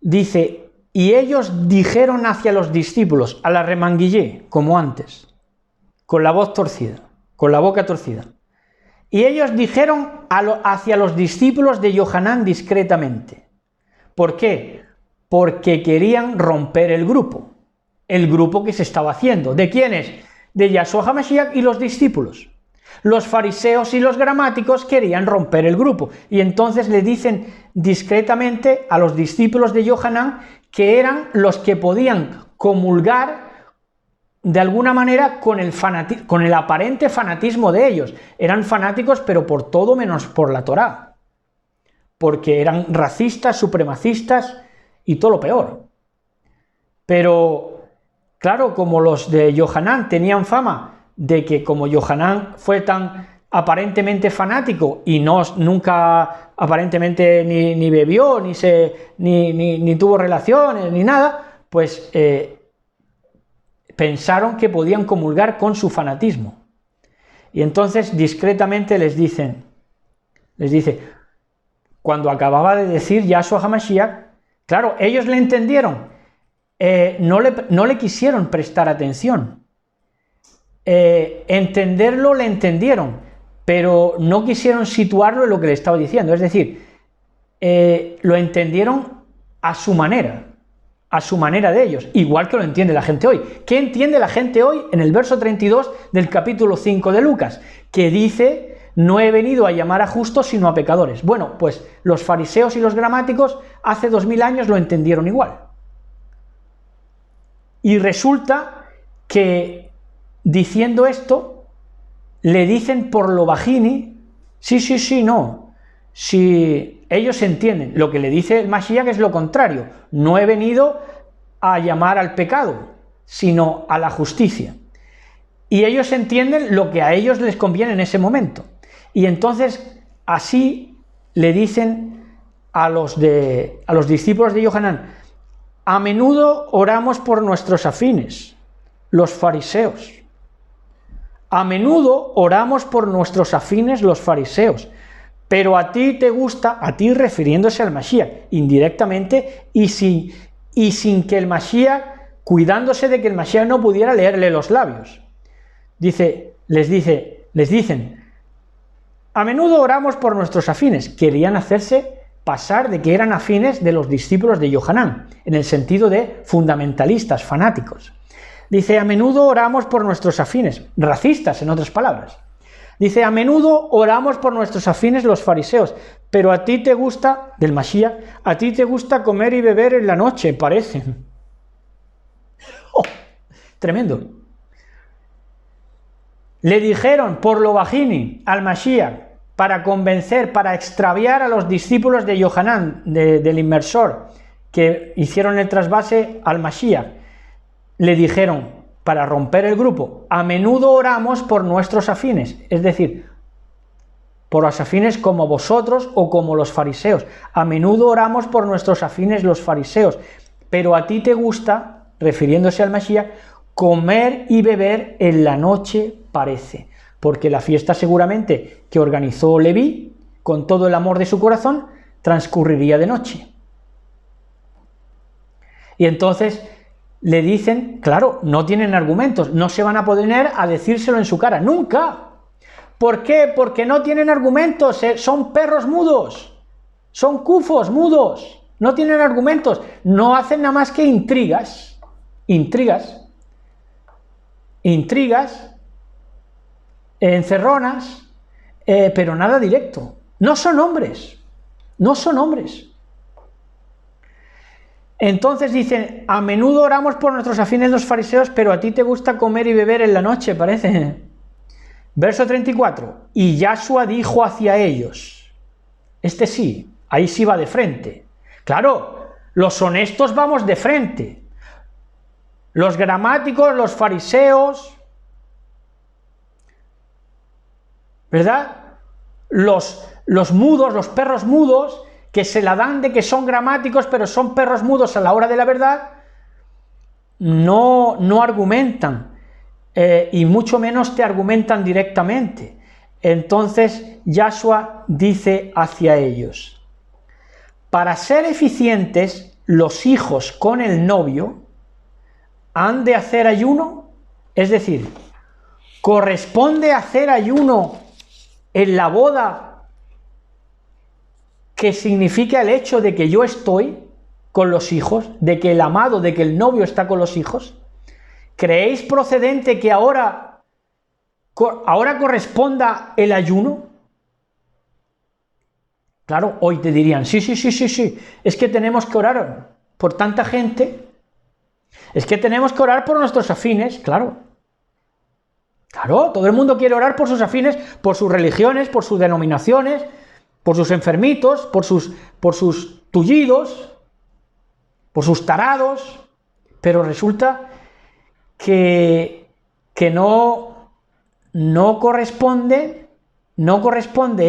dice, y ellos dijeron hacia los discípulos, a la remanguillé, como antes, con la voz torcida, con la boca torcida. Y ellos dijeron hacia los discípulos de Yohanan discretamente. ¿Por qué? Porque querían romper el grupo que se estaba haciendo. ¿De quiénes? De Yahshua HaMashiach y los discípulos. Los fariseos y los gramáticos querían romper el grupo, y entonces le dicen discretamente a los discípulos de Yohanan que eran los que podían comulgar de alguna manera con el aparente fanatismo de ellos. Eran fanáticos, pero por todo menos por la Torá, porque eran racistas, supremacistas y todo lo peor. Pero, claro, como los de Yohanan tenían fama de que como Yohanan fue tan aparentemente fanático y nunca aparentemente ni bebió, ni tuvo relaciones, ni nada, pues pensaron que podían comulgar con su fanatismo. Y entonces discretamente les dice, cuando acababa de decir Yahshua HaMashiach, claro, ellos le entendieron. no le quisieron prestar atención. Entenderlo le entendieron, pero no quisieron situarlo en lo que le estaba diciendo, es decir, lo entendieron a su manera de ellos, igual que lo entiende la gente hoy. ¿Qué entiende la gente hoy? En el verso 32 del capítulo 5 de Lucas, que dice: no he venido a llamar a justos sino a pecadores. Bueno, pues los fariseos y los gramáticos hace 2000 años lo entendieron igual. Y resulta que diciendo esto, le dicen por lo bajini: sí, no. Si ellos entienden, lo que le dice el Mashiach es lo contrario: no he venido a llamar al pecado, sino a la justicia. Y ellos entienden lo que a ellos les conviene en ese momento. Y entonces así le dicen a los discípulos de Yohanan: a menudo oramos por nuestros afines, los fariseos. A menudo oramos por nuestros afines, los fariseos. Pero a ti te gusta, a ti refiriéndose al Mashiach, indirectamente, y sin que el Mashiach, cuidándose de que el Mashiach no pudiera leerle los labios. Les dicen: a menudo oramos por nuestros afines. Querían hacerse pasar de que eran afines de los discípulos de Yohanan, en el sentido de fundamentalistas, fanáticos. Dice: a menudo oramos por nuestros afines, racistas en otras palabras. Dice: a menudo oramos por nuestros afines los fariseos, pero a ti te gusta, del Mashiach, a ti te gusta comer y beber en la noche, parece. ¡Oh! Tremendo. Le dijeron por lo bajini al Mashiach, para convencer, para extraviar a los discípulos de Yohanan, del inmersor, que hicieron el trasvase al Mashiach. Le dijeron, para romper el grupo: a menudo oramos por nuestros afines, es decir, por los afines como vosotros o como los fariseos. A menudo oramos por nuestros afines, los fariseos, pero a ti te gusta, refiriéndose al Mashiach, comer y beber en la noche, parece, porque la fiesta seguramente que organizó Leví, con todo el amor de su corazón, transcurriría de noche. Y entonces le dicen, claro, no tienen argumentos, no se van a poner a decírselo en su cara, nunca. ¿Por qué? Porque no tienen argumentos, son perros mudos, son cufos mudos, no tienen argumentos, no hacen nada más que intrigas, encerronas, pero nada directo. No son hombres. Entonces dicen: a menudo oramos por nuestros afines los fariseos, pero a ti te gusta comer y beber en la noche, parece. Verso 34. Y Yahshua dijo hacia ellos, ahí sí va de frente. Claro, los honestos vamos de frente. Los gramáticos, los fariseos, ¿verdad? Los mudos, los perros mudos, que se la dan de que son gramáticos, pero son perros mudos a la hora de la verdad, no argumentan, y mucho menos te argumentan directamente. Entonces Yahshua dice hacia ellos: para ser eficientes los hijos con el novio han de hacer ayuno, es decir, corresponde hacer ayuno en la boda, que significa el hecho de que yo estoy con los hijos, de que el amado, de que el novio está con los hijos. ¿Creéis procedente que ahora corresponda el ayuno? Claro, hoy te dirían: sí, es que tenemos que orar por tanta gente, es que tenemos que orar por nuestros afines. Claro, todo el mundo quiere orar por sus afines, por sus religiones, por sus denominaciones, por sus enfermitos, por sus tullidos, por sus tarados, pero resulta que no corresponde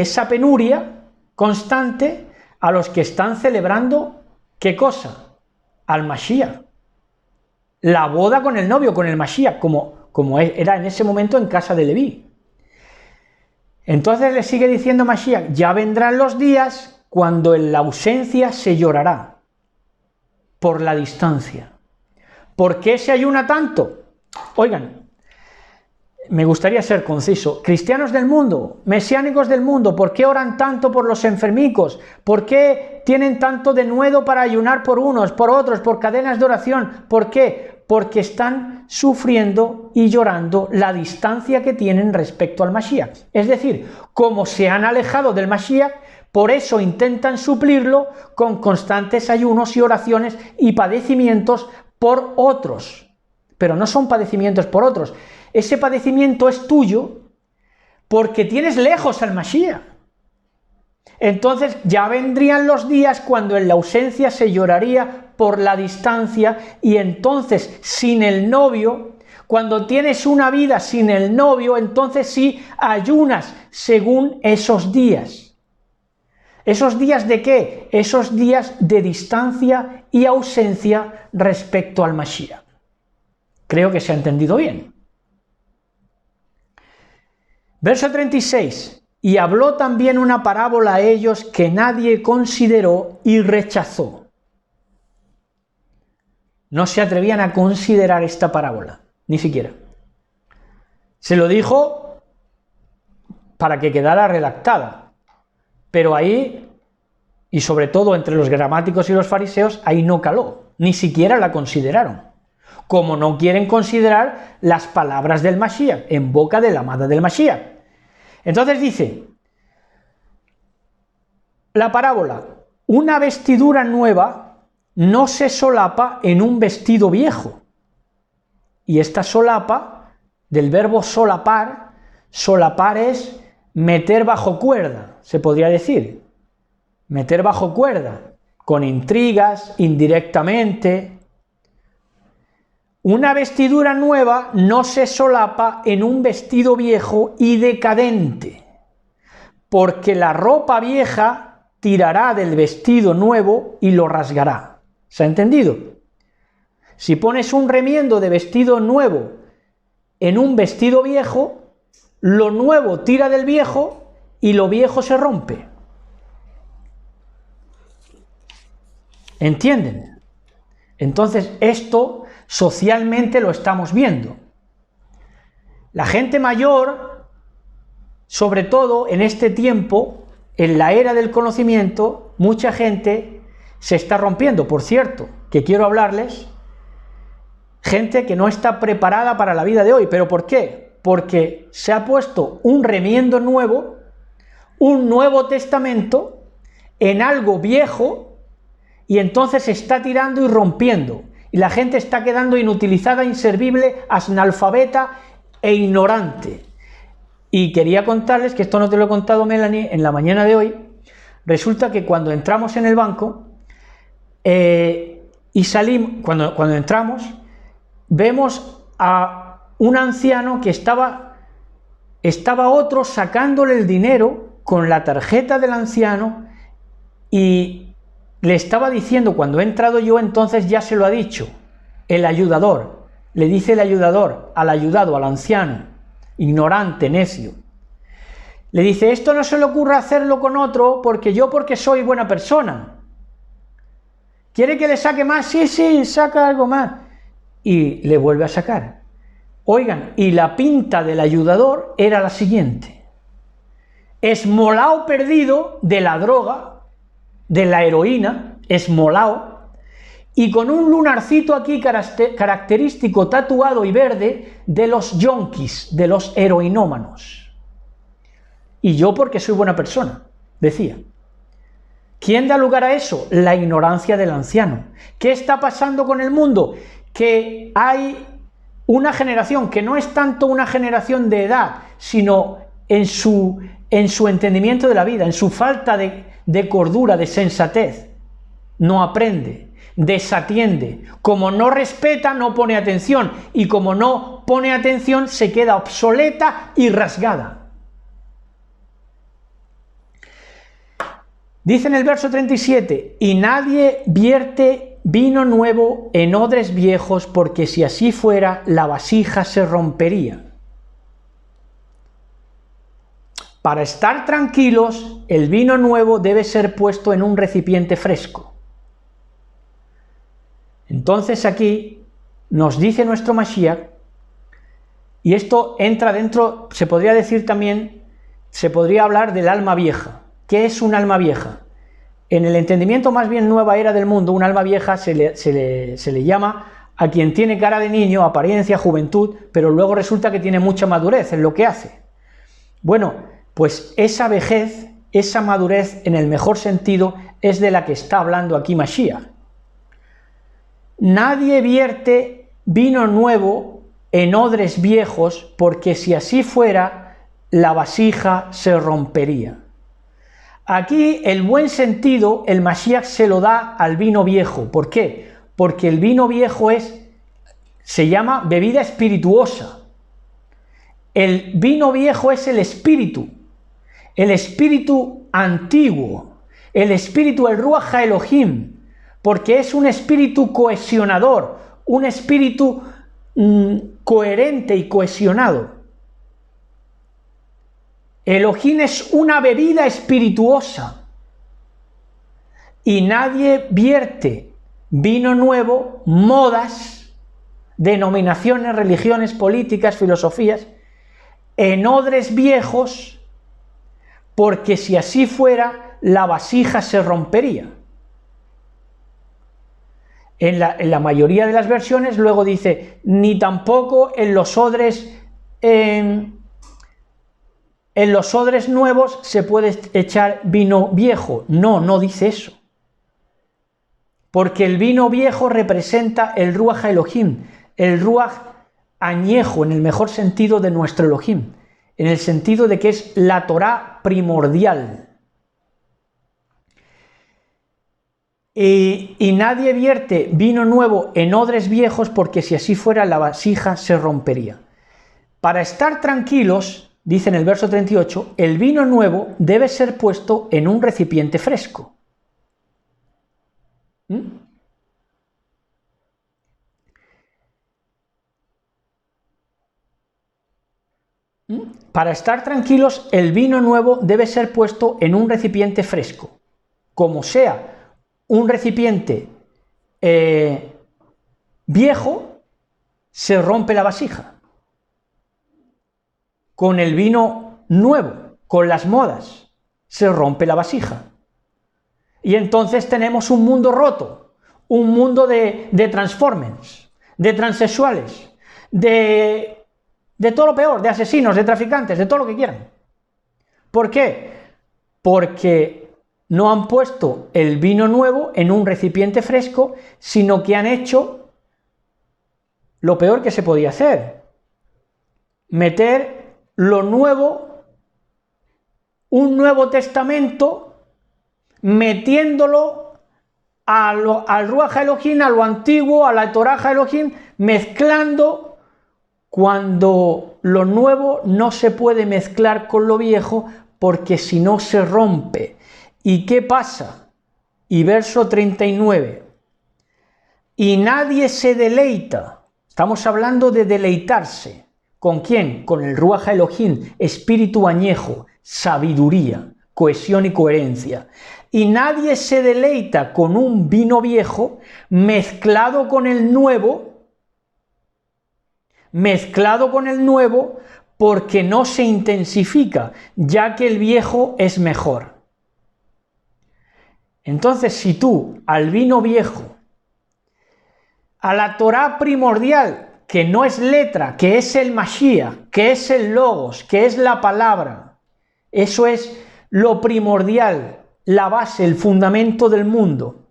esa penuria constante a los que están celebrando, ¿qué cosa? Al Mashiach, la boda con el novio, con el Mashiach, como era en ese momento en casa de Leví. Entonces le sigue diciendo Mashiach: ya vendrán los días cuando en la ausencia se llorará por la distancia, ¿Por qué se ayuna tanto? Oigan, me gustaría ser conciso. Cristianos del mundo, mesiánicos del mundo, ¿por qué oran tanto por los enfermicos? ¿Por qué tienen tanto denuedo para ayunar por unos, por otros, por cadenas de oración? ¿Por qué? Porque están sufriendo y llorando la distancia que tienen respecto al Mashiach. Es decir, como se han alejado del Mashiach, por eso intentan suplirlo con constantes ayunos y oraciones y padecimientos por otros. Pero no son padecimientos por otros. Ese padecimiento es tuyo porque tienes lejos al Mashiach. Entonces ya vendrían los días cuando en la ausencia se lloraría por la distancia, y entonces sin el novio, cuando tienes una vida sin el novio, entonces sí ayunas según esos días. ¿Esos días de qué? Esos días de distancia y ausencia respecto al Mashiach. Creo que se ha entendido bien. Verso 36. Y habló también una parábola a ellos que nadie consideró y rechazó. No se atrevían a considerar esta parábola, ni siquiera. Se lo dijo para que quedara redactada, pero ahí, y sobre todo entre los gramáticos y los fariseos, ahí no caló, ni siquiera la consideraron, como no quieren considerar las palabras del Mashiach, en boca de la amada del Mashiach. Entonces dice, la parábola, una vestidura nueva no se solapa en un vestido viejo. Y esta solapa, del verbo solapar, solapar es meter bajo cuerda, se podría decir. Meter bajo cuerda, con intrigas, indirectamente. Una vestidura nueva no se solapa en un vestido viejo y decadente, porque la ropa vieja tirará del vestido nuevo y lo rasgará. ¿Se ha entendido? Si pones un remiendo de vestido nuevo en un vestido viejo, lo nuevo tira del viejo y lo viejo se rompe. ¿Entienden? Entonces esto socialmente lo estamos viendo. La gente mayor, sobre todo en este tiempo, en la era del conocimiento, mucha gente se está rompiendo. Por cierto, que quiero hablarles, gente que no está preparada para la vida de hoy. ¿Pero por qué? Porque se ha puesto un remiendo nuevo, un Nuevo Testamento, en algo viejo, y entonces se está tirando y rompiendo. Y la gente está quedando inutilizada, inservible, analfabeta e ignorante. Y quería contarles, que esto no te lo he contado, Melanie, en la mañana de hoy. Resulta que cuando entramos en el banco y salimos, cuando entramos, vemos a un anciano que estaba otro sacándole el dinero con la tarjeta del anciano, y le estaba diciendo, cuando he entrado yo, entonces ya se lo ha dicho, el ayudador, le dice el ayudador al ayudado, al anciano, ignorante, necio, le dice, esto no se le ocurra hacerlo con otro, porque soy buena persona. ¿Quiere que le saque más? Sí, saca algo más. Y le vuelve a sacar. Oigan, y la pinta del ayudador era la siguiente: esmolao perdido de la droga, de la heroína, esmolao, y con un lunarcito aquí característico tatuado y verde de los yonkis, de los heroinómanos. Y yo porque soy buena persona, decía. ¿Quién da lugar a eso? La ignorancia del anciano. ¿Qué está pasando con el mundo? Que hay una generación que no es tanto una generación de edad, sino en su entendimiento de la vida, en su falta de cordura, de sensatez. No aprende, desatiende. Como no respeta, no pone atención. Y como no pone atención, se queda obsoleta y rasgada. Dice en el verso 37, y nadie vierte vino nuevo en odres viejos, porque si así fuera, la vasija se rompería. Para estar tranquilos, el vino nuevo debe ser puesto en un recipiente fresco. Entonces aquí nos dice nuestro Mashiach, y esto entra dentro, se podría decir también, se podría hablar del alma vieja. ¿Qué es un alma vieja? En el entendimiento más bien nueva era del mundo, un alma vieja se le llama a quien tiene cara de niño, apariencia, juventud, pero luego resulta que tiene mucha madurez en lo que hace. Bueno, pues esa vejez, esa madurez en el mejor sentido, es de la que está hablando aquí Mashiach. Nadie vierte vino nuevo en odres viejos, porque si así fuera, la vasija se rompería. Aquí el buen sentido, el Mashiach se lo da al vino viejo. ¿Por qué? Porque el vino viejo se llama bebida espirituosa. El vino viejo es el espíritu antiguo, el espíritu, el Ruach HaElohim, porque es un espíritu cohesionador, un espíritu coherente y cohesionado. Elohim es una bebida espirituosa y nadie vierte vino nuevo, modas, denominaciones, religiones, políticas, filosofías, en odres viejos, porque si así fuera, la vasija se rompería. En la mayoría de las versiones luego dice, ni tampoco en los odres nuevos se puede echar vino viejo. No, no dice eso. Porque el vino viejo representa el Ruach Elohim, el Ruach añejo en el mejor sentido de nuestro Elohim, en el sentido de que es la Torá primordial. Y nadie vierte vino nuevo en odres viejos, porque si así fuera, la vasija se rompería. Para estar tranquilos, dice en el verso 38, el vino nuevo debe ser puesto en un recipiente fresco. Para estar tranquilos, el vino nuevo debe ser puesto en un recipiente fresco. Como sea un recipiente viejo, se rompe la vasija. Con el vino nuevo, con las modas, se rompe la vasija. Y entonces tenemos un mundo roto, un mundo de transformers, de transexuales, de todo lo peor, de asesinos, de traficantes, de todo lo que quieran. ¿Por qué? Porque no han puesto el vino nuevo en un recipiente fresco, sino que han hecho lo peor que se podía hacer: meter lo nuevo, un Nuevo Testamento, metiéndolo al Ruach Elohim, a lo antiguo, a la Torah Elohim, mezclando, cuando lo nuevo no se puede mezclar con lo viejo, porque si no se rompe. ¿Y qué pasa? Y verso 39. Y nadie se deleita. Estamos hablando de deleitarse. ¿Con quién? Con el Ruach Elohim, espíritu añejo, sabiduría, cohesión y coherencia. Y nadie se deleita con un vino viejo mezclado con el nuevo, porque no se intensifica, ya que el viejo es mejor. Entonces, si tú al vino viejo, a la Torá primordial, que no es letra, que es el Mashiach, que es el Logos, que es la palabra, eso es lo primordial, la base, el fundamento del mundo.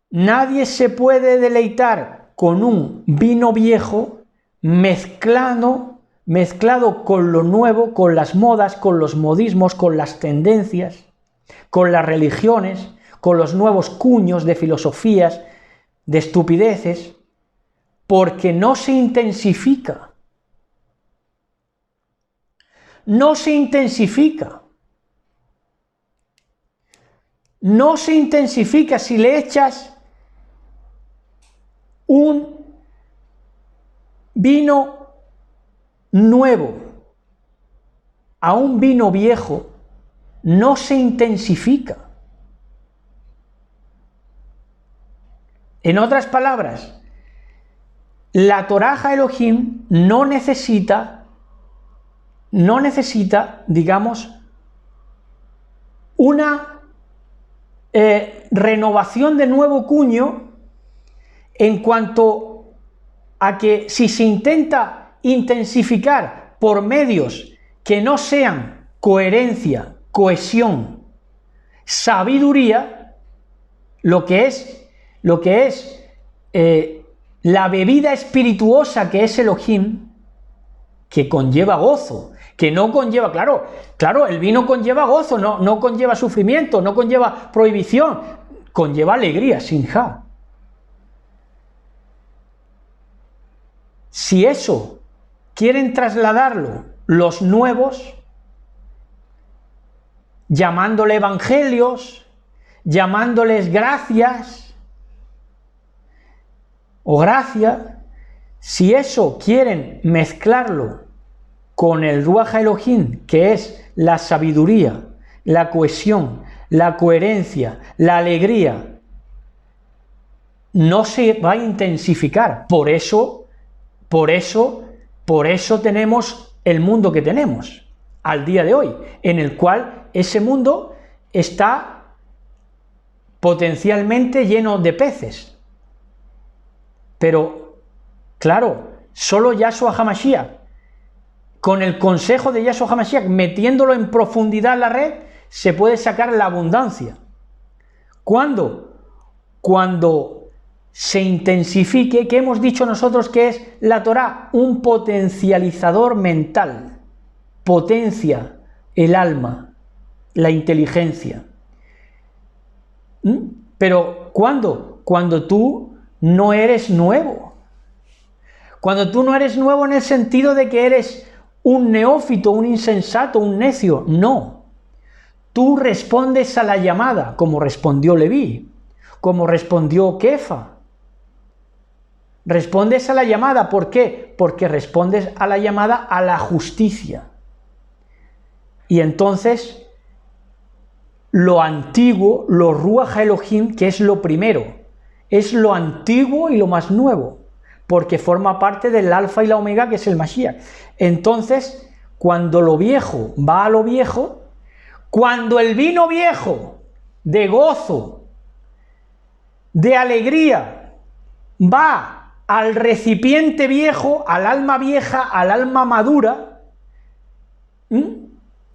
Nadie se puede deleitar con un vino viejo mezclado con lo nuevo, con las modas, con los modismos, con las tendencias, con las religiones, con los nuevos cuños de filosofías, de estupideces, porque no se intensifica. No se intensifica. No se intensifica si le echas un vino nuevo a un vino viejo, no se intensifica. En otras palabras, la Torah Elohim no necesita, digamos, una renovación de nuevo cuño en cuanto a que si se intenta intensificar por medios que no sean coherencia, cohesión, sabiduría, lo que es la bebida espirituosa que es Elohim, que conlleva gozo, que no conlleva, claro, el vino conlleva gozo, no conlleva sufrimiento, no conlleva prohibición, conlleva alegría, sinja. Si eso quieren trasladarlo los nuevos, llamándole evangelios, llamándoles gracias o gracia, si eso quieren mezclarlo con el Ruach Elohim, que es la sabiduría, la cohesión, la coherencia, la alegría, no se va a intensificar. Por eso tenemos el mundo que tenemos al día de hoy, en el cual ese mundo está potencialmente lleno de peces. Pero, claro, solo Yahshua HaMashiach, con el consejo de Yahshua HaMashiach, metiéndolo en profundidad en la red, se puede sacar la abundancia. ¿Cuándo? Cuando se intensifique, que hemos dicho nosotros que es la Torah, un potencializador mental, potencia el alma, la inteligencia. Pero ¿cuándo? Cuando tú no eres nuevo. Cuando tú no eres nuevo en el sentido de que eres un neófito, un insensato, un necio. No. Tú respondes a la llamada, como respondió Leví, como respondió Kefa. Respondes a la llamada, ¿por qué? Porque respondes a la llamada a la justicia. Y entonces, lo antiguo, lo Ruach Elohim, que es lo primero, es lo antiguo y lo más nuevo, porque forma parte del alfa y la omega, que es el Mashiach. Entonces, cuando lo viejo va a lo viejo, cuando el vino viejo de gozo, de alegría, va al recipiente viejo, al alma vieja, al alma madura,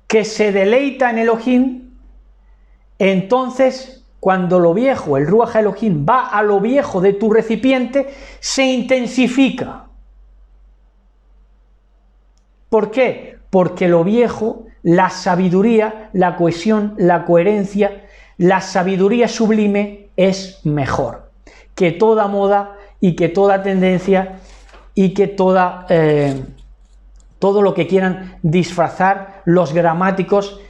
que se deleita en Elohim, entonces, cuando lo viejo, el Ruach Elohim, va a lo viejo de tu recipiente, se intensifica. ¿Por qué? Porque lo viejo, la sabiduría, la cohesión, la coherencia, la sabiduría sublime es mejor que toda moda y que toda tendencia y que todo lo que quieran disfrazar los gramáticos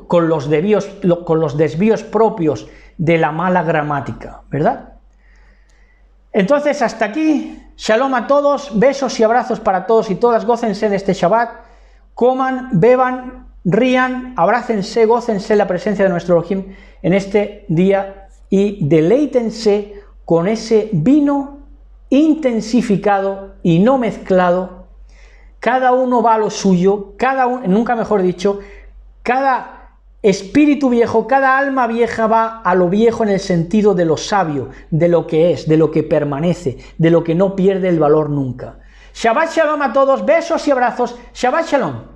con los desvíos propios de la mala gramática, ¿verdad? Entonces, hasta aquí, shalom a todos, besos y abrazos para todos y todas, gócense de este Shabbat, coman, beban, rían, abrácense, gócense la presencia de nuestro Elohim en este día y deleítense con ese vino intensificado y no mezclado. Cada uno va a lo suyo, nunca mejor dicho, cada espíritu viejo, cada alma vieja va a lo viejo en el sentido de lo sabio, de lo que es, de lo que permanece, de lo que no pierde el valor nunca. Shabbat Shalom a todos, besos y abrazos, Shabbat Shalom.